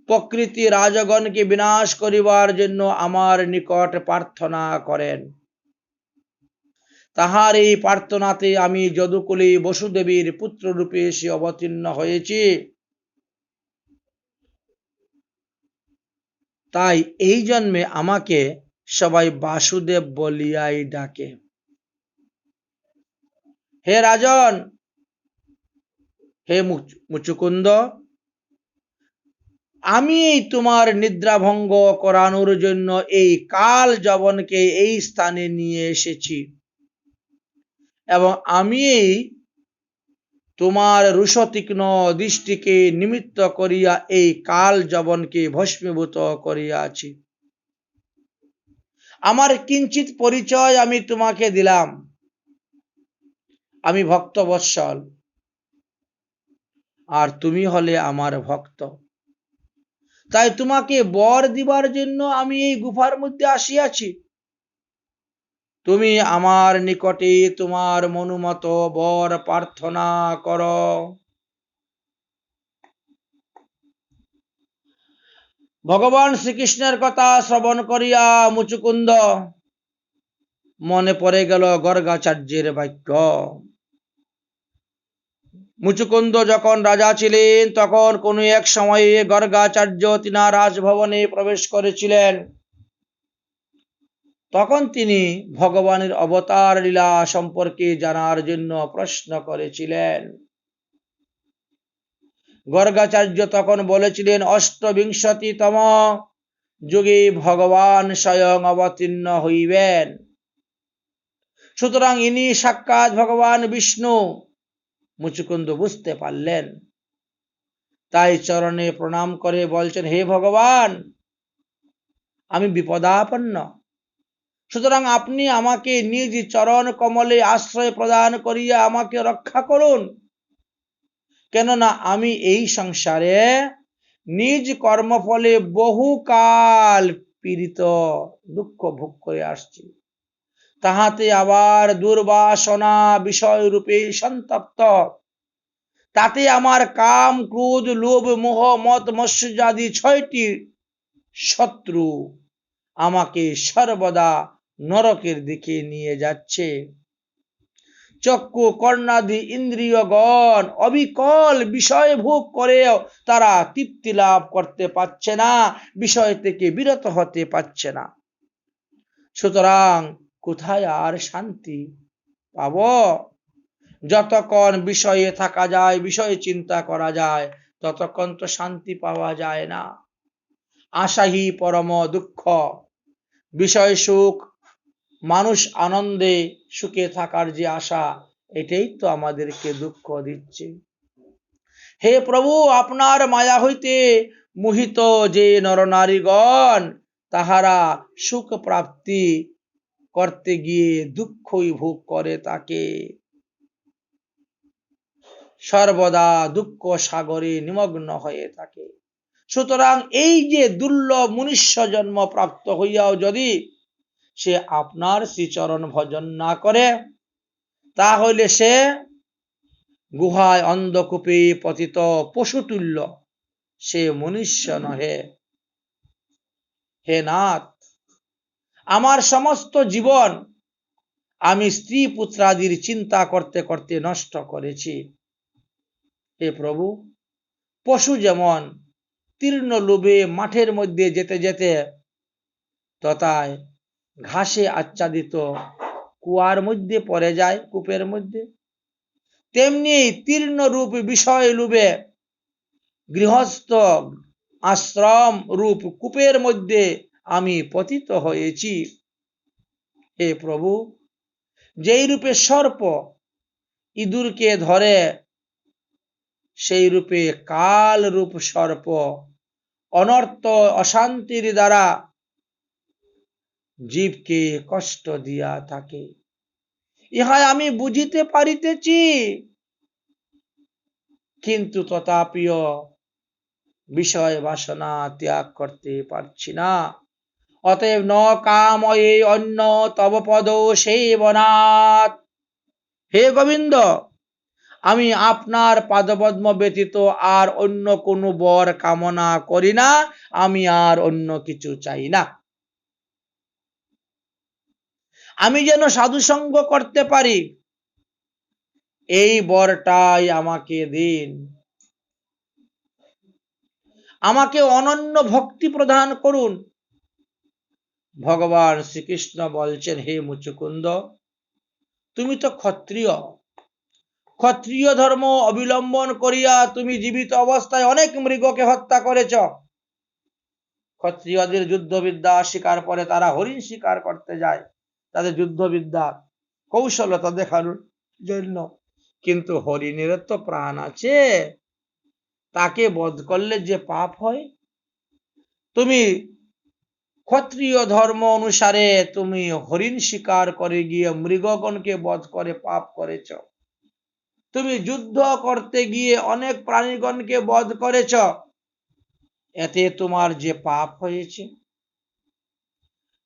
প্রকৃতি রাজগণকে বিনাশ করিবার জন্য আমার নিকট প্রার্থনা করেন। তাহার এই প্রার্থনাতে আমি যদুকুলে বসুদেবীর পুত্র রূপে এসে অবতীর্ণ হয়েছি। তাই এই জন্মে আমাকে সবাই বাসুদেব বলিয়াই ডাকে। হে রাজন, হে মুচুকুন্দ, আমি তোমার নিদ্রা ভঙ্গ করানোর জন্য এই কাল যবনকে এই স্থানে নিয়ে এসেছি এবং আমি তোমার রুষতীক্ষ্ণ দৃষ্টিকে নিমিত্ত করিয়া এই কাল যবনকে ভস্মীভূত করিয়াছি। আমার কিঞ্চিত পরিচয় আমি তোমাকে দিলাম। আমি ভক্তবৎসল, আর তুমি হলে আমার ভক্ত। তাই তোমাকে বর দিবার জন্য আমি এই গুফার মধ্যে আসিয়াছি। তুমি আমার নিকটে তোমার মনোমত বর প্রার্থনা কর। ভগবান শ্রীকৃষ্ণের কথা শ্রবণ করিয়া মুচুকুন্দ মনে পড়ে গেল গর্গাচার্যের বাক্য। মুচুকুন্দ যখন রাজা ছিলেন তখন কোন এক সময়ে গর্গাচার্য তিনার রাজভবনে প্রবেশ করেছিলেন। তখন তিনি ভগবানের অবতার লীলা সম্পর্কে জানার জন্য প্রশ্ন করেছিলেন। গর্গাচার্য তখন বলেছিলেন, অষ্টবিংশতিতম যুগে ভগবান স্বয়ং অবতীর্ণ হইবেন, সুতরাং ইনি সাক্ষাৎ ভগবান বিষ্ণু। মুচুকুন্দ বুঝতে পারলেন, তাই চরণে প্রণাম করে বলছেন, হে ভগবান, আমি বিপদাপন্ন, সুতরাং আপনি আমাকে নিজ চরণ কমলে আশ্রয় প্রদান করিয়া আমাকে রক্ষা করুন। কেননা আমি এই সংসারে নিজ কর্মফলে বহুকাল পীড়িত, দুঃখ ভোগ করে আসছি, তাহাতে আবার দুর্বাসনা বিষয় রূপে সন্তপ্ত। তাতে আমার কাম, ক্রোধ, লোভ, মোহ, মদ, মৎসর্যাদি 6টি শত্রু আমাকে সর্বদা নরকের দিকে নিয়ে যাচ্ছে। চক্ষু, কর্ণাদি ইন্দ্রিয়গণ অবিকল বিষয় ভোগ করেও তারা তৃপ্তি লাভ করতে পারছে না, বিষয় থেকে বিরত হতে পারছে না। সুতরাং কোথায় আর শান্তি পাব? যতক্ষণ বিষয়ে থাকা যায়, বিষয়ে চিন্তা করা যায়, ততক্ষণ তো শান্তি পাওয়া যায় না। আশাহি পরম দুঃখ। বিষয় সুখ, মানুষ আনন্দে সুখে থাকার যে আশা, এটাই তো আমাদেরকে দুঃখ দিচ্ছে। হে প্রভু, আপনার মায়া হইতে মোহিত যে নরনারীগণ, তাহারা সুখ প্রাপ্তি করতে গিয়ে দুঃখই ভোগ করে তাকে, সর্বদা দুঃখ সাগরে নিমগ্ন হয়ে থাকে। সুতরাং এই যে দুর্লভ মনুষ্য জন্ম প্রাপ্ত হইয়াও যদি সে আপনার শ্রীচরণ ভজন না করে, তাহলে সে গুহায় অন্ধকূপে পতিত পশুতুল্য, সে মনুষ্য নহে। হে নাথ, আমার সমস্ত জীবন আমি স্ত্রী পুত্রাদির চিন্তা করতে করতে নষ্ট করেছি। হে প্রভু, পশু যেমন তীর্ণ লোভে মাঠের মধ্যে যেতে যেতে তথায় ঘাসে আচ্ছাদিত কুয়ার মধ্যে পড়ে যায়, কূপের মধ্যে, তেমনি তীর্ণ রূপ বিষয় লোভে গৃহস্থ আশ্রম রূপ কূপের মধ্যে আমি পতিত হয়েছি। হে প্রভু, যেই রূপে সর্প ইঁদুরকে ধরে, সেই রূপে কাল রূপ সর্প অনর্থ অশান্তির দ্বারা জীবকে কষ্ট দিয়া থাকে। ইহাই আমি বুঝিতে পারিতেছি, কিন্তু তথাপিও বিষয় বাসনা ত্যাগ করতে পারছি না। অতএব ন কাময়ে অন্য তব পদ সেবনাৎ। হে গোবিন্দ, আমি আপনার পাদপদ্ম ব্যতীত আর অন্য কোনো বর কামনা করি না, আমি আর অন্য কিছু চাই না। আমি যেন সাধুসঙ্গ করতে পারি, এই বরটাই আমাকে দিন। আমাকে অনন্য ভক্তি প্রদান করুন। ভগবান শ্রীকৃষ্ণ বলছেন, হে মুচুকুন্দ, তুমি তো ক্ষত্রিয়, ক্ষত্রিয় ধর্ম অবলম্বন করিয়া তুমি জীবিত অবস্থায় অনেক মৃগকে হত্যা করেছ। ক্ষত্রিয়দের যুদ্ধবিদ্যা শিকার পরে তারা হরিণ শিকার করতে যায়, তাদের যুদ্ধবিদ্যা কৌশলতা দেখানোর জন্য। কিন্তু হরিণের তো প্রাণ আছে, তাকে বধ করলে যে পাপ হয়। তুমি ক্ষত্রিয় ধর্ম অনুসারে তুমি হরিণ শিকার করে গিয়ে মৃগগণকে বধ করে পাপ করেছ। তুমি যুদ্ধ করতে গিয়ে অনেক প্রাণীগণকে বধ করেছ, এতে তোমার যে পাপ হয়েছে,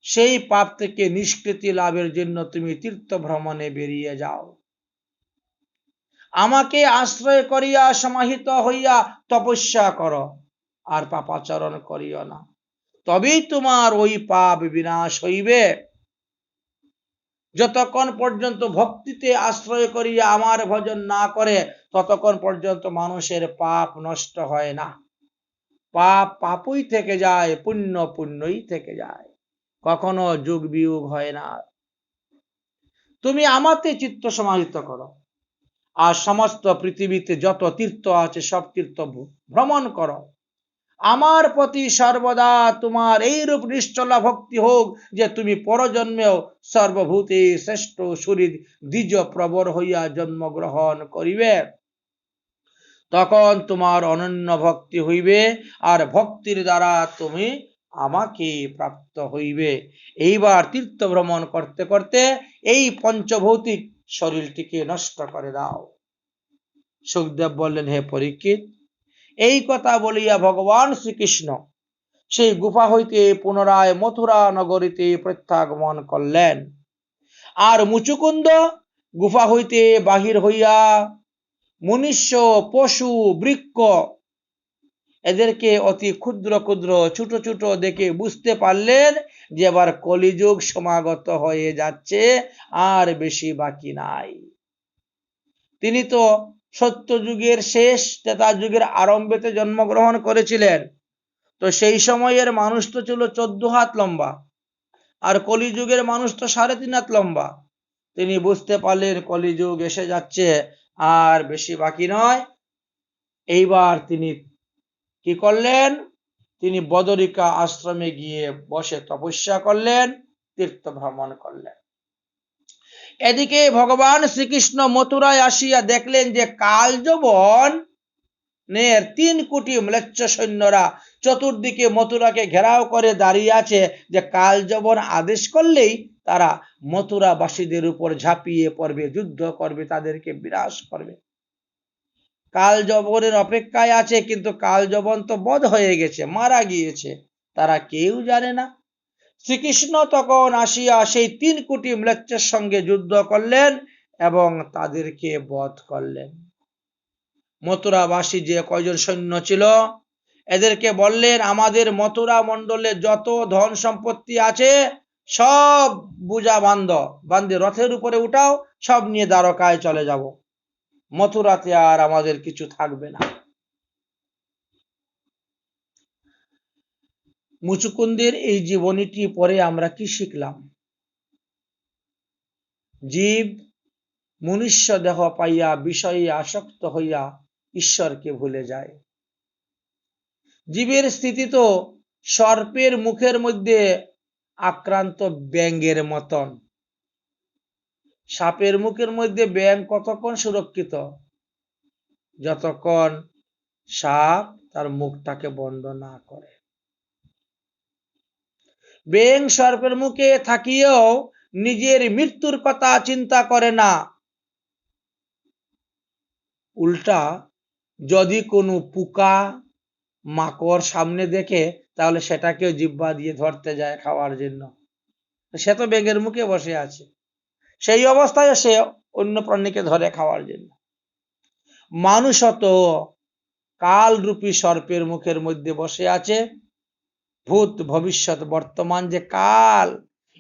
সেই পাপ থেকে নিষ্কৃতি লাভের জন্য তুমি তীর্থ ভ্রমণে বেরিয়ে যাও। আমাকে আশ্রয় করিয়া সমাহিত হইয়া তপস্যা করো, আর পাপাচরণ করিও না, তবেই তোমার ওই পাপ বিনাশ হইবে। যতক্ষণ পর্যন্ত ভক্তিতে আশ্রয় করিয়া আমার ভজন না করে, ততক্ষণ পর্যন্ত মানুষের পাপ নষ্ট হয় না। পাপ পাপই থেকে যায়, পুণ্য পুণ্যই থেকে যায়, কখনো যুগ বিয়োগ হয় না। তুমি আমাতে চিত্ত সমাহিত করো, আর সমস্ত পৃথিবীতে যত তীর্থ আছে সব তীর্থ ভ্রমণ করো। আমার প্রতি সর্বদা তোমার এইরূপ নিশ্চলা ভক্তি হোক যে তুমি পরজন্মেও সর্বভূতে শ্রেষ্ঠ শরীর দ্বিজ প্রবর হইয়া জন্মগ্রহণ করিবে। তখন তোমার অনন্য ভক্তি হইবে, আর ভক্তির দ্বারা তুমি আমাকে প্রাপ্ত হইবে। এইবার তীর্থ ভ্রমণ করতে করতে এই পঞ্চভৌতিক শরীরটিকে নষ্ট করে দাও। সুখদেব বললেন, হে পরীক্ষিত, এই কথা বলিয়া ভগবান শ্রীকৃষ্ণ সেই গুফা হইতে পুনরায় মথুরা নগরীতে প্রত্যাগমন করলেন। আর মুচুকুন্দ গুফা হইতে বাহির হইয়া মনুষ্য, পশু, বৃক্ষ এদেরকে অতি ক্ষুদ্র ক্ষুদ্র ছোট ছোট দেখে বুঝতে পারলেন যে এবার কলিযুগ সমাগত হয়ে যাচ্ছে, আর বেশি বাকি নাই। তিনি তো সত্য যুগের শেষ, ত্রেতা যুগের আরম্ভেতে জন্মগ্রহণ করেছিলেন। তো সেই সময়ের মানুষ তো ছিল 14 হাত লম্বা, আর কলিযুগের মানুষ তো 3.5 হাত লম্বা। তিনি বুঝতে পারলেন কলিযুগ এসে যাচ্ছে, আর বেশি বাকি নয়। এইবার তিনি কি করলেন? তিনি বদরিকা আশ্রমে গিয়ে বসে তপস্যা করলেন, তীর্থ ভ্রমণ করলেন। এদিকে ভগবান শ্রীকৃষ্ণ মথুরায় আসিয়া দেখলেন যে কালযবন 3 কোটি ম্লেচ্ছ সৈন্যরা চতুর্দিকে মথুরাকে ঘেরাও করে দাঁড়িয়ে আছে, যে কালযবন আদেশ করলেই তারা মথুরাবাসীদের উপর ঝাঁপিয়ে পড়বে, যুদ্ধ করবে, তাদেরকে বিনাশ করবে। কালযবনের অপেক্ষায় আছে, কিন্তু কালযবন তো বধ হয়ে গেছে, মারা গিয়েছে, তারা কেউ জানে না। শ্রীকৃষ্ণ তখন আসিয়া সেই 3 কোটি ম্লেচ্ছের সঙ্গে যুদ্ধ করলেন এবং তাদেরকে বধ করলেন। মথুরাবাসী যে কয়জন সৈন্য ছিল, এদেরকে বললেন, আমাদের মথুরা মণ্ডলে যত ধন সম্পত্তি আছে সব বুঝা বান্ধে রথের উপরে উঠাও, সব নিয়ে দ্বারকায় চলে যাব, মথুরাতে আর আমাদের কিছু থাকবে না। মুচুকুন্দের এই জীবনীটি পরে আমরা কি শিখলাম? জীব মনুষ্য দেহ পাইয়া বিষয়ে আসক্ত হইয়া ঈশ্বরকে ভুলে যায়। জীবের স্থিতি তো সর্পের মুখের মধ্যে আক্রান্ত ব্যাঙের মতন। সাপের মুখের মধ্যে ব্যাঙ কতক্ষণ সুরক্ষিত? যতক্ষণ সাপ তার মুখটাকে বন্ধ না করে। ব্যাঙ সর্পের মুখে থাকিয়েও নিজের মৃত্যুর কথা চিন্তা করে না। উল্টা যদি কোনো পোকা মাকড় সামনে দেখে, তাহলে সেটাকেও জিহ্বা দিয়ে ধরতে যায় খাওয়ার জন্য। সে তো ব্যাঙের মুখে বসে আছে, সেই অবস্থায় সে অন্য প্রাণীকে ধরে খাওয়ার জন্য। মানুষও তো কালরূপী সর্পের মুখের মধ্যে বসে আছে। ভূত ভবিষ্যৎ বর্তমান যে কাল,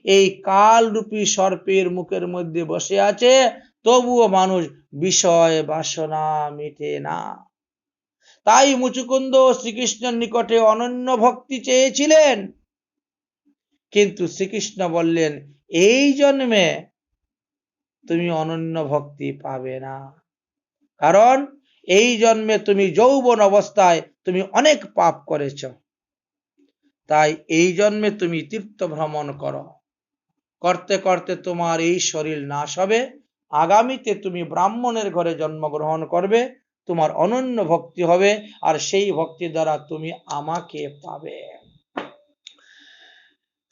এই কালরূপী সর্পের মুখের মধ্যে বসে আছে, তবুও মানুষ বিষয় বাসনা মেটে না। তাই মুচুকুন্দ শ্রীকৃষ্ণের নিকটে অনন্য ভক্তি চেয়েছিলেন, কিন্তু শ্রীকৃষ্ণ বললেন, এই জন্মে তুমি অনন্য ভক্তি পাবে না, কারণ এই জন্মে তুমি যৌবন অবস্থায় তুমি অনেক পাপ করেছ। তাই এই জন্মে তুমি তীর্থ ভ্রমণ করো, করতে করতে তোমার এই শরীর নাশ হবে, আগামীতে তুমি ব্রাহ্মণের ঘরে জন্মগ্রহণ করবে, তোমার অনন্য ভক্তি হবে, আর সেই ভক্তি দ্বারা তুমি আমাকে পাবে।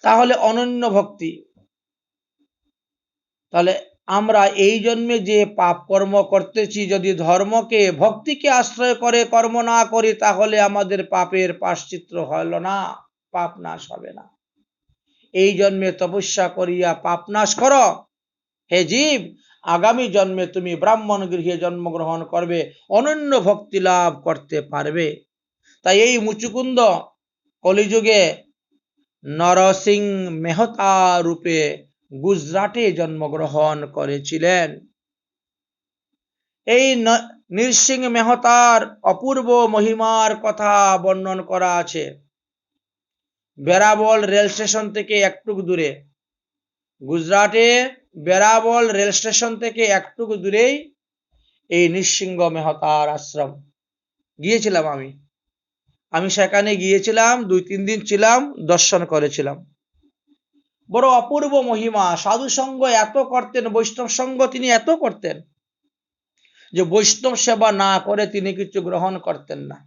তাহলে অনন্য ভক্তি, তাহলে আমরা এই জন্মে যে পাপ কর্ম করতেছি, যদি ধর্মকে ভক্তিকে আশ্রয় করে কর্ম না করি, তাহলে আমাদের পাপের প্রায়শ্চিত্ত হলো না, পাপ নাশ হবে না। এই জন্মে তপস্যা করিয়া পাপ নাশ করো, হে জীব, আগামী জন্মে তুমি ব্রাহ্মণ গৃহে জন্মগ্রহণ করবে, অনন্য ভক্তি লাভ করতে পারবে। তাই এই মুচুকুন্দ কলিযুগে নরসিং মেহতা রূপে গুজরাটে জন্মগ্রহণ করেছিলেন। এই নরসিংহ মেহতার অপূর্ব মহিমার কথা বর্ণন করা আছে। বেরাবল রেল স্টেশন থেকে একটু দূরে, গুজরাটে বেরাবল রেল স্টেশন থেকে একটু দূরেই এই নৃসিংহ মেহতার আশ্রম। গিয়েছিলাম আমি সেখানে গিয়েছিলাম, 2-3 দিন ছিলাম, দর্শন করেছিলাম। বড় অপূর্ব মহিমা। সাধু সঙ্গ এত করতেন, বৈষ্ণব সঙ্গ তিনি এত করতেন যে বৈষ্ণব সেবা না করে তিনি কিছু গ্রহণ করতেন না।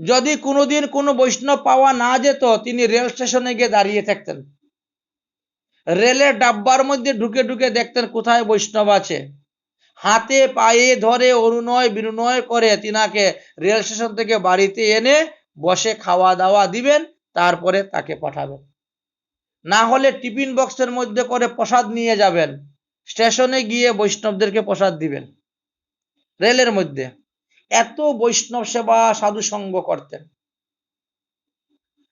যদি কোনোদিন কোনো বৈষ্ণব পাওয়া না যেত, তিনি রেল স্টেশনে গিয়ে দাঁড়িয়ে থাকতেন, রেলের ডাব্বার মধ্যে ঢুকে ঢুকে দেখতেন কোথায় বৈষ্ণব আছে, হাতে পায়ে ধরে অনুনয় বিনুনয় করে তিনাকে রেল স্টেশন থেকে বাড়িতে এনে বসে খাওয়া দাওয়া দিবেন, তারপরে তাকে পাঠাবেন। না হলে টিফিন বক্সের মধ্যে করে প্রসাদ নিয়ে যাবেন, স্টেশনে গিয়ে বৈষ্ণবদেরকে প্রসাদ দিবেন রেলের মধ্যে। এত বৈষ্ণব সেবা সাধু সঙ্গ করতেন।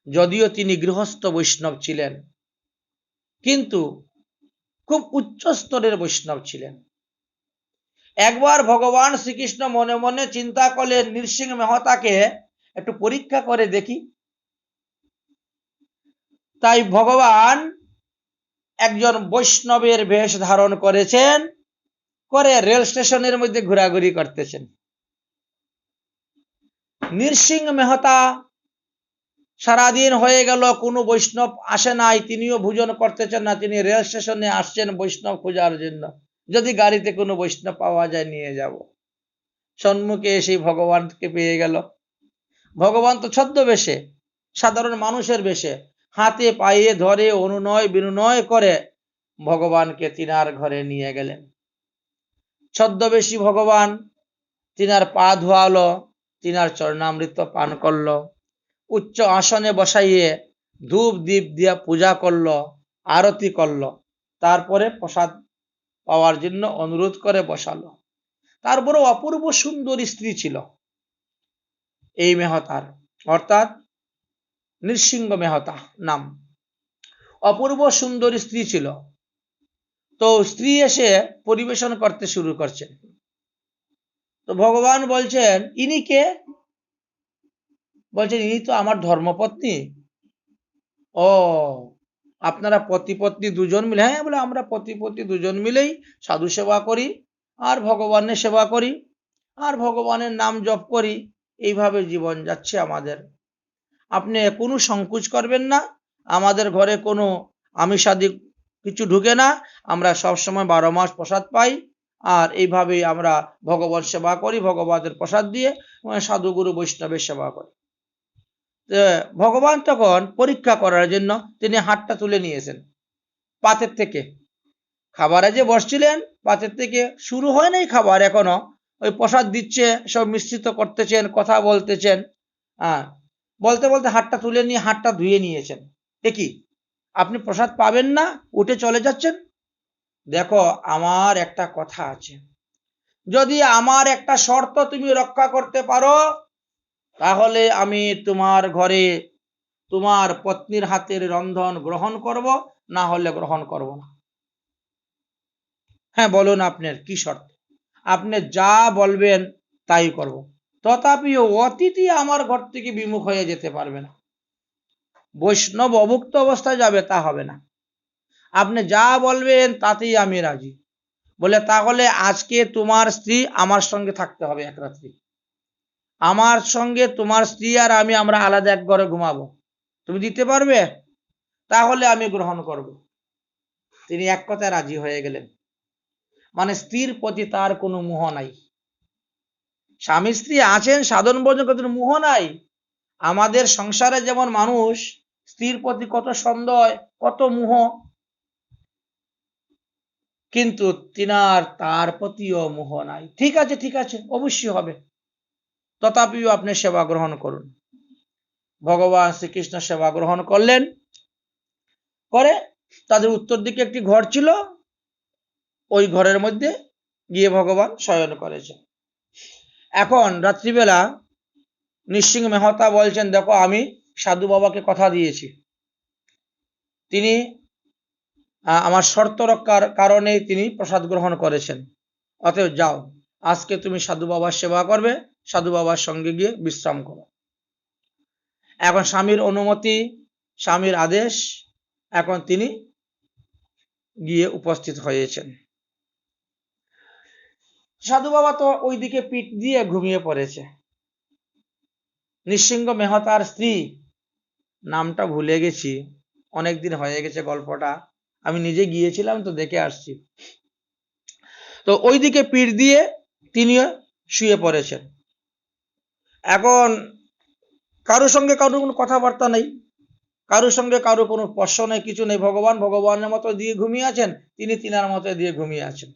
যদিও তিনি গৃহস্থ বৈষ্ণব ছিলেন, কিন্তু খুব উচ্চ স্তরের বৈষ্ণব ছিলেন। একবার ভগবান শ্রীকৃষ্ণ মনে মনে চিন্তা করলেন, নৃসিংহ মেহতাকে একটু পরীক্ষা করে দেখি। তাই ভগবান একজন বৈষ্ণবের বেশ ধারণ করেছেন, করে রেল স্টেশনের মধ্যে ঘোরাঘুরি করতেছেন। নৃসিংহ মেহতা সারাদিন হয়ে গেল, কোনো বৈষ্ণব আসে নাই, তিনিও ভোজন করতেছেন না, তিনি রেল স্টেশনে আসছেন বৈষ্ণব খোঁজার জন্য, যদি গাড়িতে কোনো বৈষ্ণব পাওয়া যায় নিয়ে যাব। সম্মুখে এসে ভগবানকে পেয়ে গেল। ভগবান তো ছদ্মবেশে, সাধারণ মানুষের বেশে, হাতে পায়ে ধরে অনুনয় বিনুনয় করে ভগবানকে তিনার ঘরে নিয়ে গেলেন। ছদ্মবেশী ভগবান তিনার পা ধোয়ালো, তিনার চরণামৃত পান করলো, উচ্চ আসনে বসাইয়ে ধূপ দীপ দিয়া পূজা করলো, আরতি করলো, তারপরে প্রসাদ পাওয়ার জন্য অনুরোধ করে বসালো। তারপরে অপূর্ব সুন্দরী স্ত্রী ছিল এই মেহতার, অর্থাৎ নৃসিংহ মেহতা নাম। অপূর্ব সুন্দরী স্ত্রী ছিল। তো স্ত্রী এসে পরিবেশন করতে শুরু করছেন। তো ভগবান বলছেন, ইনি কে? বলছেন, ইনি তো আমার ধর্মপত্নী। ও, আপনারা পতি পত্নী দুজন মিলে? হ্যাঁ, বলে আমরা পতি পত্নী দুজন মিলেই সাধু সেবা করি, আর ভগবানের সেবা করি, আর ভগবানের নাম জপ করি, এইভাবে জীবন যাচ্ছে আমাদের। আপনি কোনো সংকোচ করবেন না, আমাদের ঘরে কোনো আমিষাদি কিছু ঢুকে না, আমরা সবসময় 12 মাস প্রসাদ পাই, আর এইভাবেই আমরা ভগবান সেবা করি, ভগবানের প্রসাদ দিয়ে সাধুগুরু বৈষ্ণবের সেবা করি। ভগবান তখন পরীক্ষা করার জন্য তিনি হাতটা তুলে নিয়েছেন পাতের থেকে। খাবারে যে বসছিলেন, পাতের থেকে শুরু হয় নাই খাবার এখনো, ওই প্রসাদ দিচ্ছে, সব মিশ্রিত করতেছেন, কথা বলতেছেন। বলতে বলতে হাতটা তুলে নিয়ে হাতটা ধুয়ে নিয়েছেন। কি, আপনি প্রসাদ পাবেন না, উঠে চলে যাচ্ছেন? দেখো, আমার একটা কথা আছে, যদি আমার একটা শর্ত তুমি রক্ষা করতে পারো, তাহলে আমি তোমার ঘরে তোমার পত্নীর হাতের রন্ধন গ্রহণ করব, না হলে গ্রহণ করব না। হ্যাঁ, বলুন আপনার কি শর্ত? আপনি যা বলবেন তাই করব, তথাপিও অতিথি আমার ঘর থেকে বিমুখ হয়ে যেতে পারবে না। বৈষ্ণব অভুক্ত অবস্থায় যাবে, তা হবে না। আপনি যা বলবেন তাতেই আমি রাজি। বলে, তাহলে আজকে তোমার স্ত্রী আমার সঙ্গে থাকতে হবে এক রাত্রি। আমার সঙ্গে তোমার স্ত্রী আর আমি, আমরা আলাদা এক ঘরে ঘুমাবো, তুমি দিতে পারবে? তাহলে আমি গ্রহণ করব। তিনি এক কথায় রাজি হয়ে গেলেন। মানে স্ত্রীর প্রতি তার কোনো মোহ নাই। স্বামী স্ত্রী আছেন, সাধন ভজন করতে, মোহ নাই। আমাদের সংসারে যেমন মানুষ স্ত্রীর প্রতি কত সন্দেহ, কত মোহ, কিন্তু তিনার তার প্রতিও মোহ নাই। ঠিক আছে, ঠিক আছে, অবশ্যই হবে, তথাপিও আপনি সেবা গ্রহণ করুন। ভগবান শ্রীকৃষ্ণ সেবা গ্রহণ করলেন, করে তাদের উত্তর দিকে একটি ঘর ছিল, ওই ঘরের মধ্যে গিয়ে ভগবান শয়ন করেছে। এখন রাত্রিবেলা নৃসিংহ মেহতা বলছেন, দেখো, আমি সাধু বাবাকে কথা দিয়েছি, তিনি আমার শর্ত রক্ষার কারণে তিনি প্রসাদ গ্রহণ করেছেন, অতএব যাও, আজকে তুমি সাধু বাবার সেবা করবে, সাধু বাবার সঙ্গে গিয়ে বিশ্রাম করো। এখন স্বামীর অনুমতি, স্বামীর আদেশ, এখন তিনি গিয়ে উপস্থিত হয়েছেন। সাধু বাবা তো ওইদিকে পিঠ দিয়ে ঘুমিয়ে পড়েছে। নৃসিংহ মেহতার স্ত্রী, নামটা ভুলে গেছি, অনেকদিন হয়ে গেছে গল্পটা, আমি নিজে গিয়েছিলাম তো দেখে আসছি। তো ওইদিকে পিঠ দিয়ে তিনিও শুয়ে পড়েছেন। এখন কারোর সঙ্গে কারোর কোনো কথাবার্তা নেই, কারোর সঙ্গে কারো কোনো স্পর্শ নেই, কিছু নেই। ভগবান ভগবানের মতো দিয়ে ঘুমিয়ে আছেন, তিনি তিনার মতো দিয়ে ঘুমিয়ে আছেন।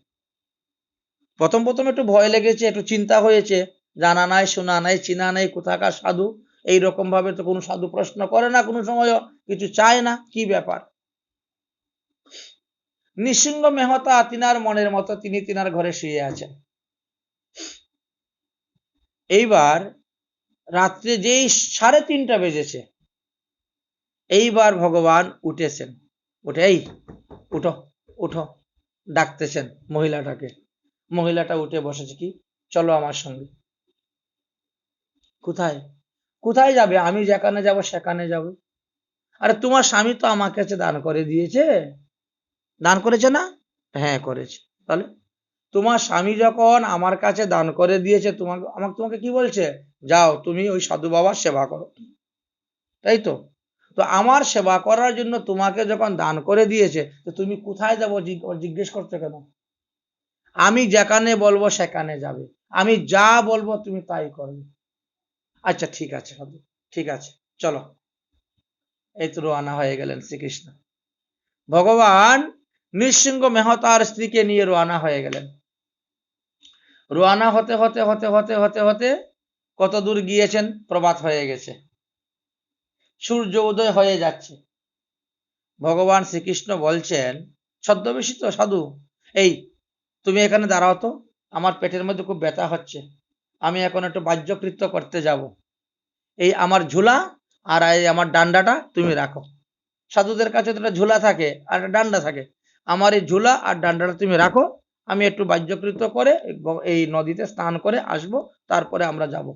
প্রথম প্রথম একটু ভয় লেগেছে, একটু চিন্তা হয়েছে, জানা নাই, শোনা নাই, চিনা নাই, কোথাকার সাধু, এইরকম ভাবে তো কোনো সাধু প্রশ্ন করে না, কোনো সময় কিছু চায় না, কি ব্যাপার। নৃসিংহ মেহতা তিনার মনের মতো তিনি তিনার ঘরে শুয়ে আছেন। এইবার রাত্রে যেই 3:30 বেজেছে, এইবার ভগবান উঠেছেন, উঠে, এই উঠো উঠো, ডাকতেছেন মহিলাটাকে। মহিলাটা উঠে বসেছে, কি, চলো আমার সঙ্গে। কোথায়? কোথায় যাবে? আমি যেখানে যাব সেখানে যাব। আরে তোমার স্বামী তো আমার কাছে দান করে দিয়েছে, দান করেছে না? হ্যাঁ করেছে। তাহলে তোমার স্বামী যখন আমার কাছে দান করে দিয়েছে, তোমাকে কি বলছে? যাও তুমি ওই সাধু বাবার সেবা করো, তাই তো? তো আমার সেবা করার জন্য তোমাকে যখন দান করে দিয়েছে, তো তুমি কোথায় যাবো জিজ্ঞেস করছো কেন? আমি যেখানে বলবো সেখানে যাবে, আমি যা বলবো তুমি তাই করবে। আচ্ছা ঠিক আছে সাধু, ঠিক আছে, চলো। এই তো রওনা হয়ে গেলেন শ্রীকৃষ্ণ। ভগবান নৃসিংহ মেহতার স্ত্রীকে নিয়ে রওনা হয়ে গেলেন। রওনা হতে হতে হতে হতে হতে হতে কত দূর গিয়েছেন? প্রভাত হয়ে গেছে, সূর্য উদয় হয়ে যাচ্ছে। ভগবান শ্রীকৃষ্ণ বলছেন, ছদ্মবেশী তো সাধু, এই তুমি এখানে দাঁড়াও তো, আমার পেটের মধ্যে খুব ব্যথা হচ্ছে, আমি এখন একটু বাহ্যকৃত্য করতে যাব। এই আমার ঝুলা আর এই আমার ডান্ডাটা তুমি রাখো। সাধুদের কাছে তো একটা ঝুলা থাকে আর একটা ডান্ডা থাকে, আমার এই ঝুলা আর ডান্ডাটা তুমি রাখো, আমি একটু বাহ্যকৃত্য করে এই নদীতে স্নান করে আসব, তারপরে আমরা যাব।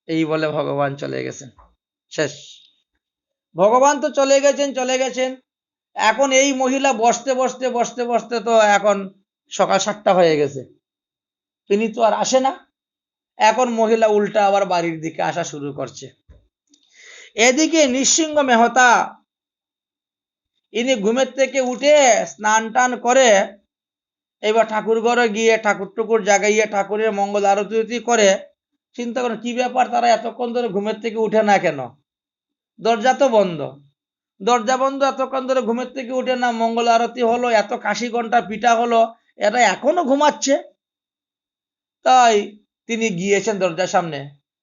এই বলে ভগবান চলে গেছেন। শেষ। ভগবান তো চলে গেছেন। এখন এই মহিলা বসতে বসতে বসতে বসতে তো এখন সকাল 7টা হয়ে গেছে, তিনি তো আর আসে না। এখন মহিলা উল্টা আবার বাড়ির দিকে আসা শুরু করছে। এদিকে নৃসিংহ মেহতা ইনি ঘুমের থেকে উঠে স্নান টান করে এবার ঠাকুর ঘরে গিয়ে ঠাকুর টুকুর জাগাইয়ে ঠাকুরের মঙ্গল আরতি করে চিন্তা করেন কি ব্যাপার, তারা এতক্ষণ ধরে ঘুমের থেকে উঠে না কেন? দরজা তো বন্ধ, দরজা বন্ধ, এতক্ষণ ধরে ঘুমের থেকে উঠে না, মঙ্গল আরতি হলো, এত কাশি ঘন্টা পিঠা হলো, এরা এখনো ঘুমাচ্ছে। তাই তিনি গিয়েছেন দরজার সামনে,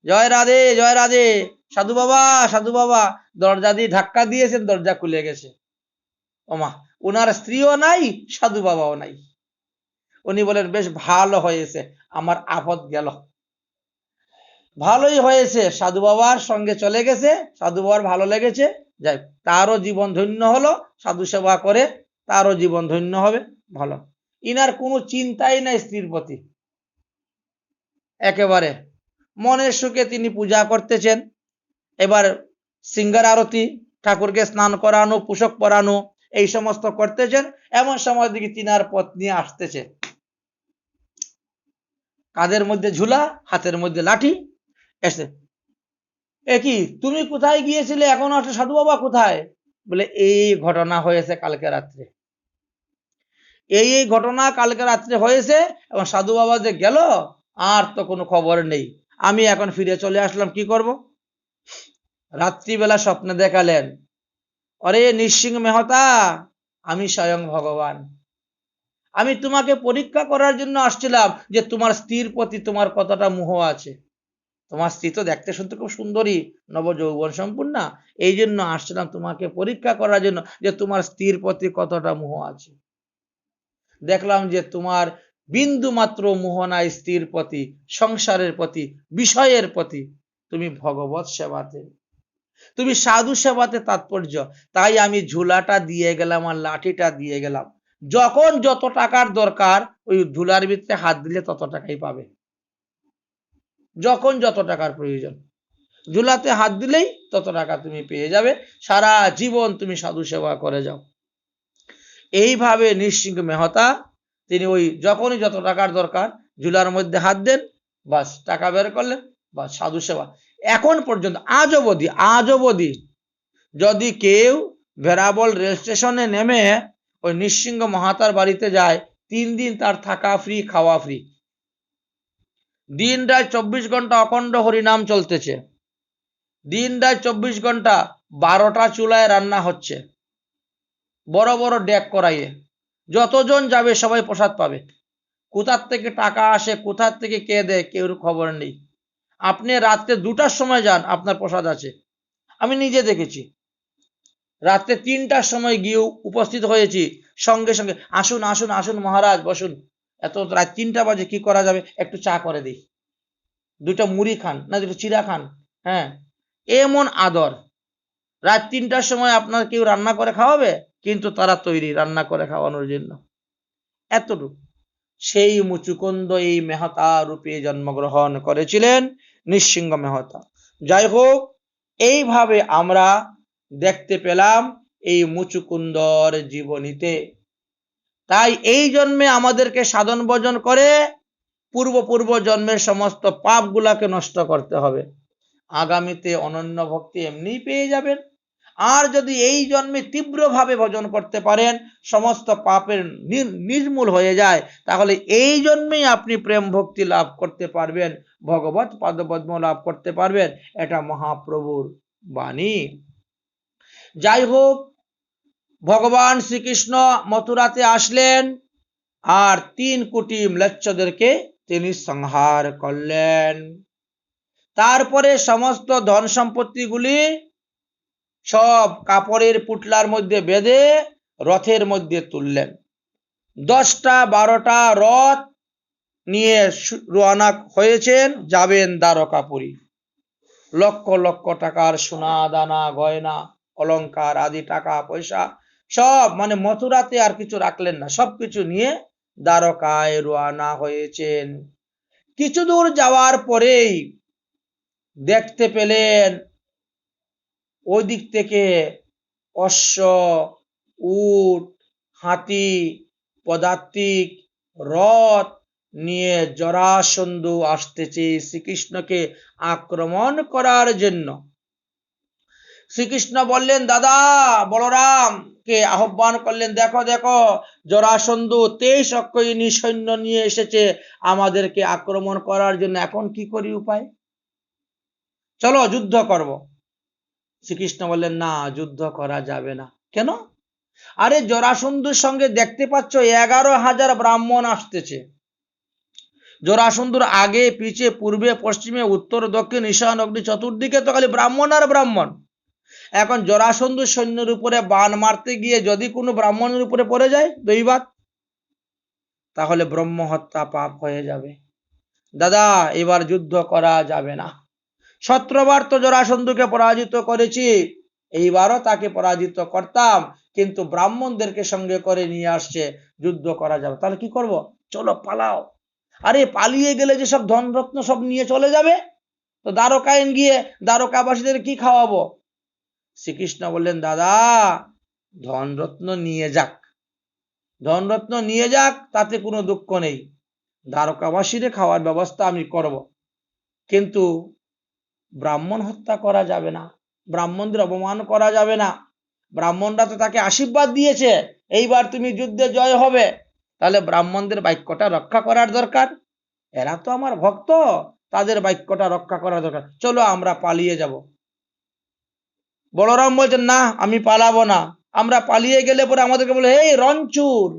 জয় রাধে জয় রাধে, সাধু বাবা সাধু বাবা, দরজা দিয়ে ধাক্কা দিয়েছেন, দরজা খুলে গেছে। ওমা, ওনার স্ত্রীও নাই, সাধু বাবাও নাই। উনি বলেন, বেশ ভালো হয়েছে, আমার আপদ গেল, ভালোই হয়েছে, সাধু বাবার সঙ্গে চলে গেছে, সাধু বাবার ভালো লেগেছে, যাই তারও জীবন ধন্য হলো, সাধু সেবা করে তারও জীবন ধন্য হবে, ভালো। ইনার কোনো চিন্তাই নাই স্ত্রীর প্রতি, একেবারে মনের সুখে তিনি পূজা করতেছেন। এবার সিঙ্গার আরতি, ঠাকুরকে স্নান করানো, পোশাক পরানো, এই সমস্ত করতেছেন। এমন সময় দিকে তিনার পত্নী আসতেছে, কাঁধের মধ্যে ঝুলা, হাতের মধ্যে লাঠি, এসে, এ কি তুমি কোথায় গিয়েছিলে, এখন আসলে সাধু বাবা কোথায়? বলে এই ঘটনা হয়েছে কালকে রাত্রে, এই ঘটনা কালকে রাত্রে হয়েছে, এবং সাধু বাবা যে গেল আর তো কোনো খবর নেই, আমি এখন ফিরে চলে আসলাম, কি করব? রাত্রিবেলা স্বপ্নে দেখালেন, অরে নৃসিংহ মেহতা, আমি স্বয়ং ভগবান, আমি তোমাকে পরীক্ষা করার জন্য আসছিলাম যে তোমার স্ত্রীর প্রতি তোমার কতটা মোহ আছে। তোমার স্ত্রী তো দেখতে শুনতে খুব সুন্দরী, নবযৌবন সম্পূর্ণা, এই জন্য আসছিলাম তোমাকে পরীক্ষা করার জন্য যে তোমার স্ত্রীর প্রতি কতটা মোহ আছে। দেখলাম যে তোমার বিন্দু মাত্র মোহ নাই স্ত্রীর প্রতি, সংসারের প্রতি, বিষয়ের প্রতি, তুমি ভগবত সেবাতে, তুমি সাধু সেবাতে তাৎপর্য। তাই আমি ঝুলাটা দিয়ে গেলাম আর লাঠিটা দিয়ে গেলাম, যখন যত টাকার দরকার ওই ঝুলার ভিতরে হাত দিলে তত টাকাই পাবে, যখন যত টাকার প্রয়োজন ঝুলাতে হাত দিলেই তত টাকা তুমি পেয়ে যাবে, সারা জীবন তুমি সাধু সেবা করে যাও। এইভাবে নৃসিংহ মেহতা তিনি ওই যখনই যত টাকার দরকার ঝুলার মধ্যে হাত দেন, বাস টাকা বের করলেন, বাস সাধু সেবা। এখন পর্যন্ত আজ অবধি যদি কেউ ভেরাবল রেল স্টেশনে নেমে ওই নৃসিংহ মহাতার বাড়িতে যায়, 3 দিন তার থাকা ফ্রি, খাওয়া ফ্রি, দিন রাত 24 ঘন্টা অখণ্ড হরিনাম চলতেছে, দিন রাত 24 ঘন্টা 12টা চুলায় রান্না হচ্ছে, বড় বড় ডেক করাইয়ে, যতজন যাবে সবাই প্রসাদ পাবে। কোথার থেকে টাকা আসে, কোথার থেকে কে দেয়, কেউ খবর নেই। আপনি রাত্রে 2টার সময় যান, আপনার প্রসাদ আছে, আমি নিজে দেখেছি। রাত্রে 3টার সময় গিয়ে উপস্থিত হয়েছি, সঙ্গে সঙ্গে আসুন আসুন আসুন মহারাজ বসুন, এত রাত 3টা বাজে কি করা যাবে, একটু চা করে দিই, 2টা মুড়ি খান না, 2টা চিড়া খান, হ্যাঁ, এমন আদর। রাত 3টার সময় আপনার কেউ রান্না করে খাওয়াবে, কিন্তু তারা তৈরি রান্না করে খাওয়ানোর জন্য, এতটুকু। সেই মুচুকুন্দ এই মেহতা রূপে জন্মগ্রহণ করেছিলেন নৃসিংহ মেহতা। যাই হোক, এইভাবে আমরা দেখতে পেলাম এই মুচুকুন্দর জীবনীতে। তাই এই জন্মে আমাদেরকে সাধন ভজন করে পূর্ব জন্মের সমস্ত পাপগুলাকে নষ্ট করতে হবে। আগামীতে অনন্য ভক্তি এমনিই পেয়ে যাবেন। আর যদি এই জন্মে তীব্রভাবে ভজন করতে পারেন, সমস্ত পাপের নির্মূল হয়ে যায়, তাহলে এই জন্মেই আপনি প্রেম ভক্তি লাভ করতে পারবেন, ভগবত পাদপদ্ম লাভ করতে পারবেন। এটা মহাপ্রভুর বাণী। যাই হোক, ভগবান শ্রীকৃষ্ণ মথুরাতে আসলেন আর 3 কোটি ম্লেচ্ছদেরকে তিনি সংহার করলেন। তারপরে সমস্ত ধন সম্পত্তিগুলি সব কাপড়ের পুটলার মধ্যে বেঁধে রথের মধ্যে তুললেন। 10টা 12টা রথ নিয়ে রওনা হয়েছেন, যাবেন দ্বারকাপুরী। লক্ষ লক্ষ টাকার সোনা দানা গয়না অলংকার আদি টাকা পয়সা সব, মানে মথুরাতে আর কিছু রাখলেন না, সবকিছু নিয়ে দ্বারকায় রওনা হয়েছেন। কিছু দূর যাওয়ার পরেই দেখতে পেলেন ওই দিক থেকে অশ্ব, উট, হাতি, পদাতিক, রথ নিয়ে জরাসন্ধু আসতেছে শ্রীকৃষ্ণকে আক্রমণ করার জন্য। শ্রীকৃষ্ণ বললেন, দাদা বলরামকে আহ্বান করলেন, দেখো দেখো জরাসন্ধু 23 অক্ষয়িনী সৈন্য নিয়ে এসেছে আমাদেরকে আক্রমণ করার জন্য, এখন কি করি উপায়, চলো যুদ্ধ করব। শ্রীকৃষ্ণ বললেন, না, যুদ্ধ করা যাবে না। কেন? আরে জরাসন্ধুর সঙ্গে দেখতে পাচ্ছ 11,000 ব্রাহ্মণ আসতেছে। জরাসন্ধুর আগে পিছে পূর্বে পশ্চিমে উত্তর দক্ষিণ ঈশান অগ্নি চতুর্দিকে তো খালি ব্রাহ্মণ আর ব্রাহ্মণ। এখন জরাসন্ধুর সৈন্যের উপরে বাণ মারতে গিয়ে যদি কোনো ব্রাহ্মণের উপরে পড়ে যায় দৈবাত, তাহলে ব্রহ্ম হত্যা পাপ হয়ে যাবে। দাদা, এবার যুদ্ধ করা যাবে না। 17 বার তো জরাসন্ধুকে পরাজিত করেছি, এইবারও তাকে পরাজিত করতাম, কিন্তু ব্রাহ্মণদেরকে সঙ্গে করে নিয়ে আসছে, যুদ্ধ করা যাবে। তাহলে কি করব? চলো পালাও। আরে পালিয়ে গেলে যে সব ধনরত্ন সব নিয়ে চলে যাবে, তো দ্বারকায় গিয়ে দ্বারকাবাসীদের কি খাওয়াবো? শ্রীকৃষ্ণ বললেন, দাদা ধনরত্ন নিয়ে যাক, ধনরত্ন নিয়ে যাক, তাতে কোনো দুঃখ নেই, দ্বারকাবাসীদের খাওয়ার ব্যবস্থা আমি করব, কিন্তু ব্রাহ্মণ হত্যা করা যাবে না, ব্রাহ্মণদের অপমান করা যাবে না। ব্রাহ্মণরা তো তাকে আশীর্বাদ দিয়েছে এইবার তুমি যুদ্ধে জয় হবে, তাহলে ব্রাহ্মণদের বাক্যটা রক্ষা করার দরকার। এরা তো আমার ভক্ত, তাদের বাক্যটা রক্ষা করার দরকার, চলো আমরা পালিয়ে যাব। বলরাম বলছেন, না, আমি পালাবো না, আমরা পালিয়ে গেলে পরে আমাদেরকে বলে, এই রণচুর,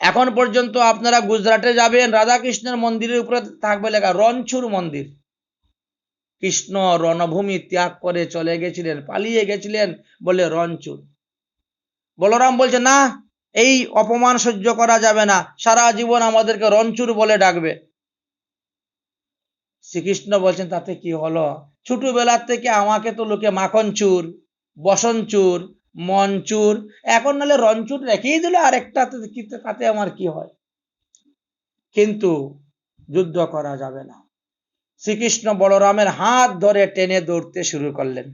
এখন পর্যন্ত আপনারা গুজরাটে যাবেন, রাধাকৃষ্ণের মন্দিরের উপরে থাকবে লেখা রণচুর মন্দির। কৃষ্ণ রণভূমি ত্যাগ করে চলে গেছিলেন, পালিয়ে গেছিলেন বলে রণচুর। বলরাম বলছে, না, এই অপমান সহ্য করা যাবে না, সারা জীবন আমাদেরকে রণচুর বলে ডাকবে। শ্রীকৃষ্ণ বলছেন, তাতে কি হলো, ছোটবেলার থেকে আমাকে তো লোকে মাখনচুর, বসনচুর, মনচুর, এখন নাহলে রণচুর রেখেই দিল আরেকটা, তাতে আমার কি হয়, কিন্তু যুদ্ধ করা যাবে না। শ্রীকৃষ্ণ বলরামের হাত ধরে টেনে দৌড়তে শুরু করলেন।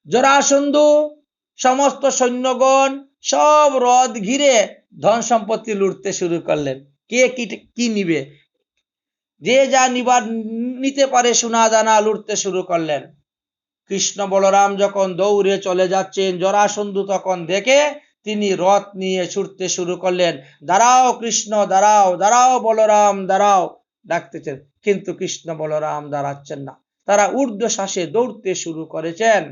জরাসন্ধু সমস্ত সৈন্যগণ সব রথ ঘিরে ধন সম্পত্তি লুটতে শুরু করলেন। কে কি নিবে, যে যা নিবার নিতে পারে সোনা দানা লুটতে শুরু করলেন। কৃষ্ণ বলরাম যখন দৌড়ে চলে যাচ্ছেন, জরাসন্ধু তখন দেখে তিনি রথ নিয়ে ছুটতে শুরু করলেন। দাঁড়াও কৃষ্ণ, দাঁড়াও, দাঁড়াও বলরাম, দাঁড়াও, ডাকতেছেন, কিন্তু কৃষ্ণ বলরাম দাঁড়াচ্ছেন না, তারা ঊর্ধ্বশ্বাসে দৌড়তে শুরু করেছেন।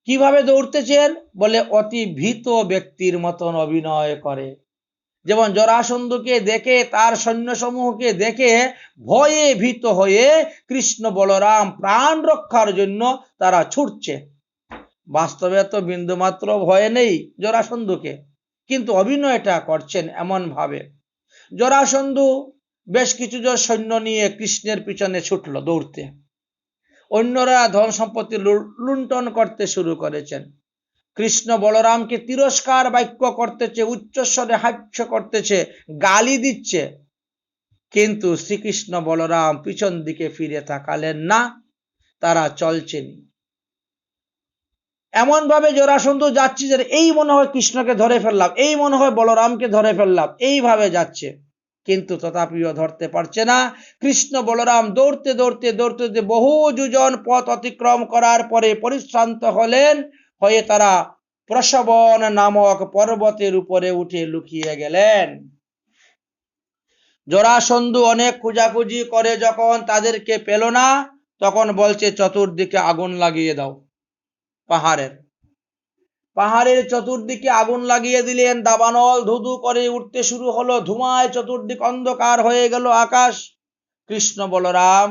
কিভাবে দৌড়তেছেন বলে, অতি ভীত ব্যক্তির মতন অভিনয় করে। যেমন জরাসন্ধুকে দেখে, তার সৈন্যসমূহকে দেখে ভয়ে ভীত হয়ে কৃষ্ণ বলরাম প্রাণ রক্ষার জন্য তারা ছুটছে। বাস্তবে তো বিন্দুমাত্র ভয় নেই জরাসন্ধুকে, কিন্তু অভিনয়টা করছেন এমন ভাবে। জরাসন্ধু বেশ কিছু জন সৈন্য নিয়ে কৃষ্ণের পিছনে ছুটল দৌড়তে। অন্যরা ধন সম্পত্তি লুণ্ঠন করতে শুরু করেছেন। কৃষ্ণ বলরামকে তিরস্কার বাক্য করতেছে, উচ্চস্বরে হাস্য করতেছে, গালি দিচ্ছে। কিন্তু শ্রীকৃষ্ণ বলরাম পিছন দিকে ফিরে তাকালেন না, তারা চলছেনি। এমন ভাবে জরাসন্ধ যাচ্ছে যে এই মনে হয় কৃষ্ণকে ধরে ফেললাম, এই মনে হয় বলরামকে ধরে ফেললাম, এইভাবে যাচ্ছে, কিন্তু তথাপিও ধরতে পারছে না। কৃষ্ণ বলরাম দৌড়তে দৌড়তে দৌড়তে বহু যোজন পথ অতিক্রম করার পরে পরিশ্রান্ত হয়ে তারা প্রসবন নামক পর্বতের উপরে উঠে লুকিয়ে গেলেন। জরাসন্ধু অনেক খোঁজাখুঁজি করে যখন তাদেরকে পেল না, তখন বলছে চতুর্দিকে আগুন লাগিয়ে দাও। পাহাড়ের চতুর্দিকে আগুন লাগিয়ে দিলেন। দাবানল ধুধু করে উঠতে শুরু হলো, ধুমায় চতুর্দিক অন্ধকার হয়ে গেল আকাশ। কৃষ্ণ বলরাম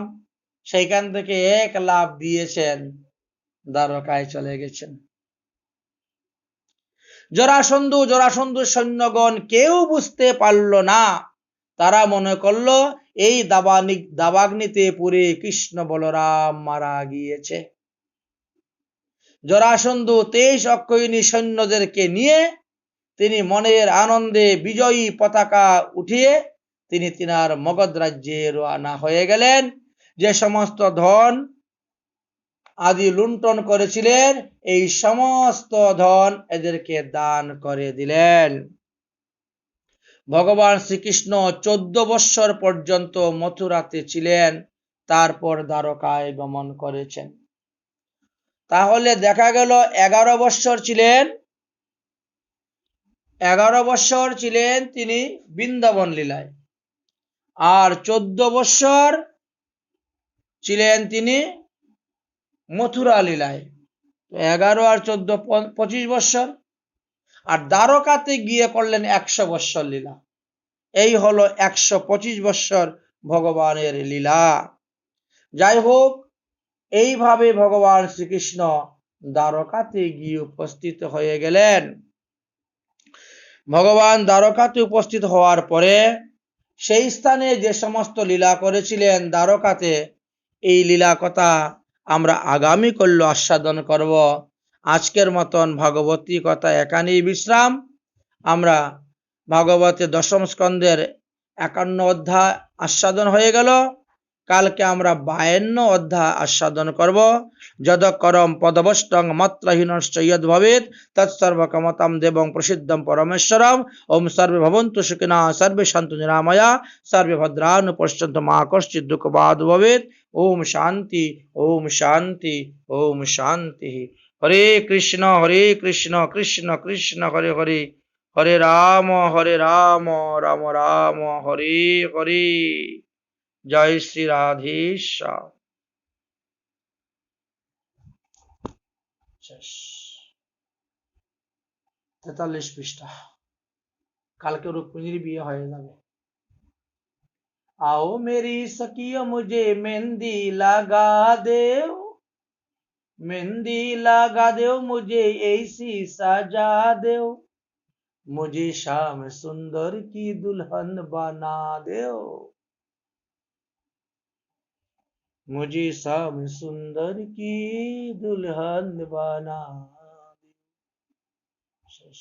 সেইখান থেকে এক লাফ দিয়েছেন, দ্বারকায় চলে গেছেন। জরাসন্ধুর সৈন্যগণ কেউ বুঝতে পারল না। তারা মনে করলো এই দাবাগ্নিতে পুড়ে কৃষ্ণ বলরাম মারা গিয়েছে। জরাসন্ধু 23 অক্ষৌহিণী সৈন্যদেরকে নিয়ে তিনি মনের আনন্দে বিজয়ী পতাকা উঠিয়ে তিনি তিনার মগধ রাজ্যে রওনা হয়ে গেলেন। যে সমস্ত ধন আদি লুণ্ঠন করেছিলেন, এই সমস্ত ধন এদেরকে দান করে দিলেন। ভগবান শ্রীকৃষ্ণ 14 বৎসর পর্যন্ত মথুরাতে ছিলেন, তারপর দ্বারকায় গমন করেছেন। তাহলে দেখা গেল 11 বৎসর ছিলেন তিনি বৃন্দাবন লীলায়, আর 14 বৎসর ছিলেন তিনি মথুরা লীলায়। 11 আর 14 25 বৎসর। আর দ্বারকাতে গিয়ে করলেন 100 বৎসর লীলা। এই হলো 125 বৎসর ভগবানের লীলা। যাই হোক, এইভাবে ভগবান শ্রীকৃষ্ণ দ্বারকাতে গিয়ে উপস্থিত হয়ে গেলেন। ভগবান দ্বারকাতে উপস্থিত হওয়ার পরে সেই স্থানে যে সমস্ত লীলা করেছিলেন দ্বারকাতে, এই লীলা কথা আমরা আগামী কল্য আস্বাদন করব। আজকের মতন ভাগবতী কথা এখানেই বিশ্রাম। আমরা ভাগবতে 10ম স্কন্ধের 51 অধ্যায় আস্বাদন হয়ে গেল। কালকে আমরা 52 অধ্যায় আস্বাদন করব। যদকরম পদবষ্টং মাত্রহীনশ্চ ইয়দ ভবেৎ তৎসর্বকামতাম দেবং প্রসিদ্ধম পরমেশ্বরম। ওম সর্বে ভবন্তু সুখিনঃ, সর্বে সন্তু নিরাময়া, সর্বে ভদ্রাণি পশ্যন্তু মা কশ্চিৎ দুঃখভাগ্ ভবেৎ। ওম শান্তি, ওম শান্তি, ওম শান্তি। হরে কৃষ্ণ কৃষ্ণ কৃষ্ণ হরে হরে, হরে রাম রাম রাম হরে হরে। জয় শ্রী রাধেশ্যাম। 43 পৃষ্ঠা। কালকে রুক্মিণীর বিয়ে হয়ে যাবে। आओ मेरी सखियों मुझे मेहंदी लगा देओ, मेहंदी लगा देओ मुझे ऐसी सजा देओ, मुझे श्याम सुंदर की दुल्हन बना देओ, मुझे श्याम सुंदर की दुल्हन बना देओ।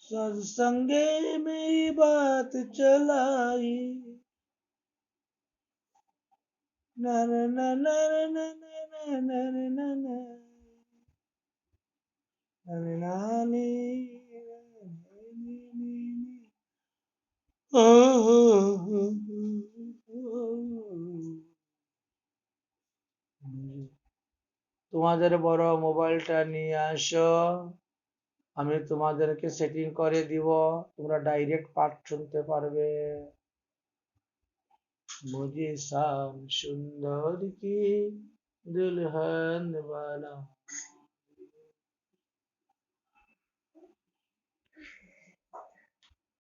सत्संगे मेरी बात चलाई, नर नर नर नर नर नर नानी। তোমাদের বড় মোবাইলটা নিয়ে আসো, আমি তোমাদেরকে সেটিং করে দিব, তোমরা ডাইরেক্ট পাঠ শুনতে পারবে। मुझे शाम सुंदर की दुल्हन बना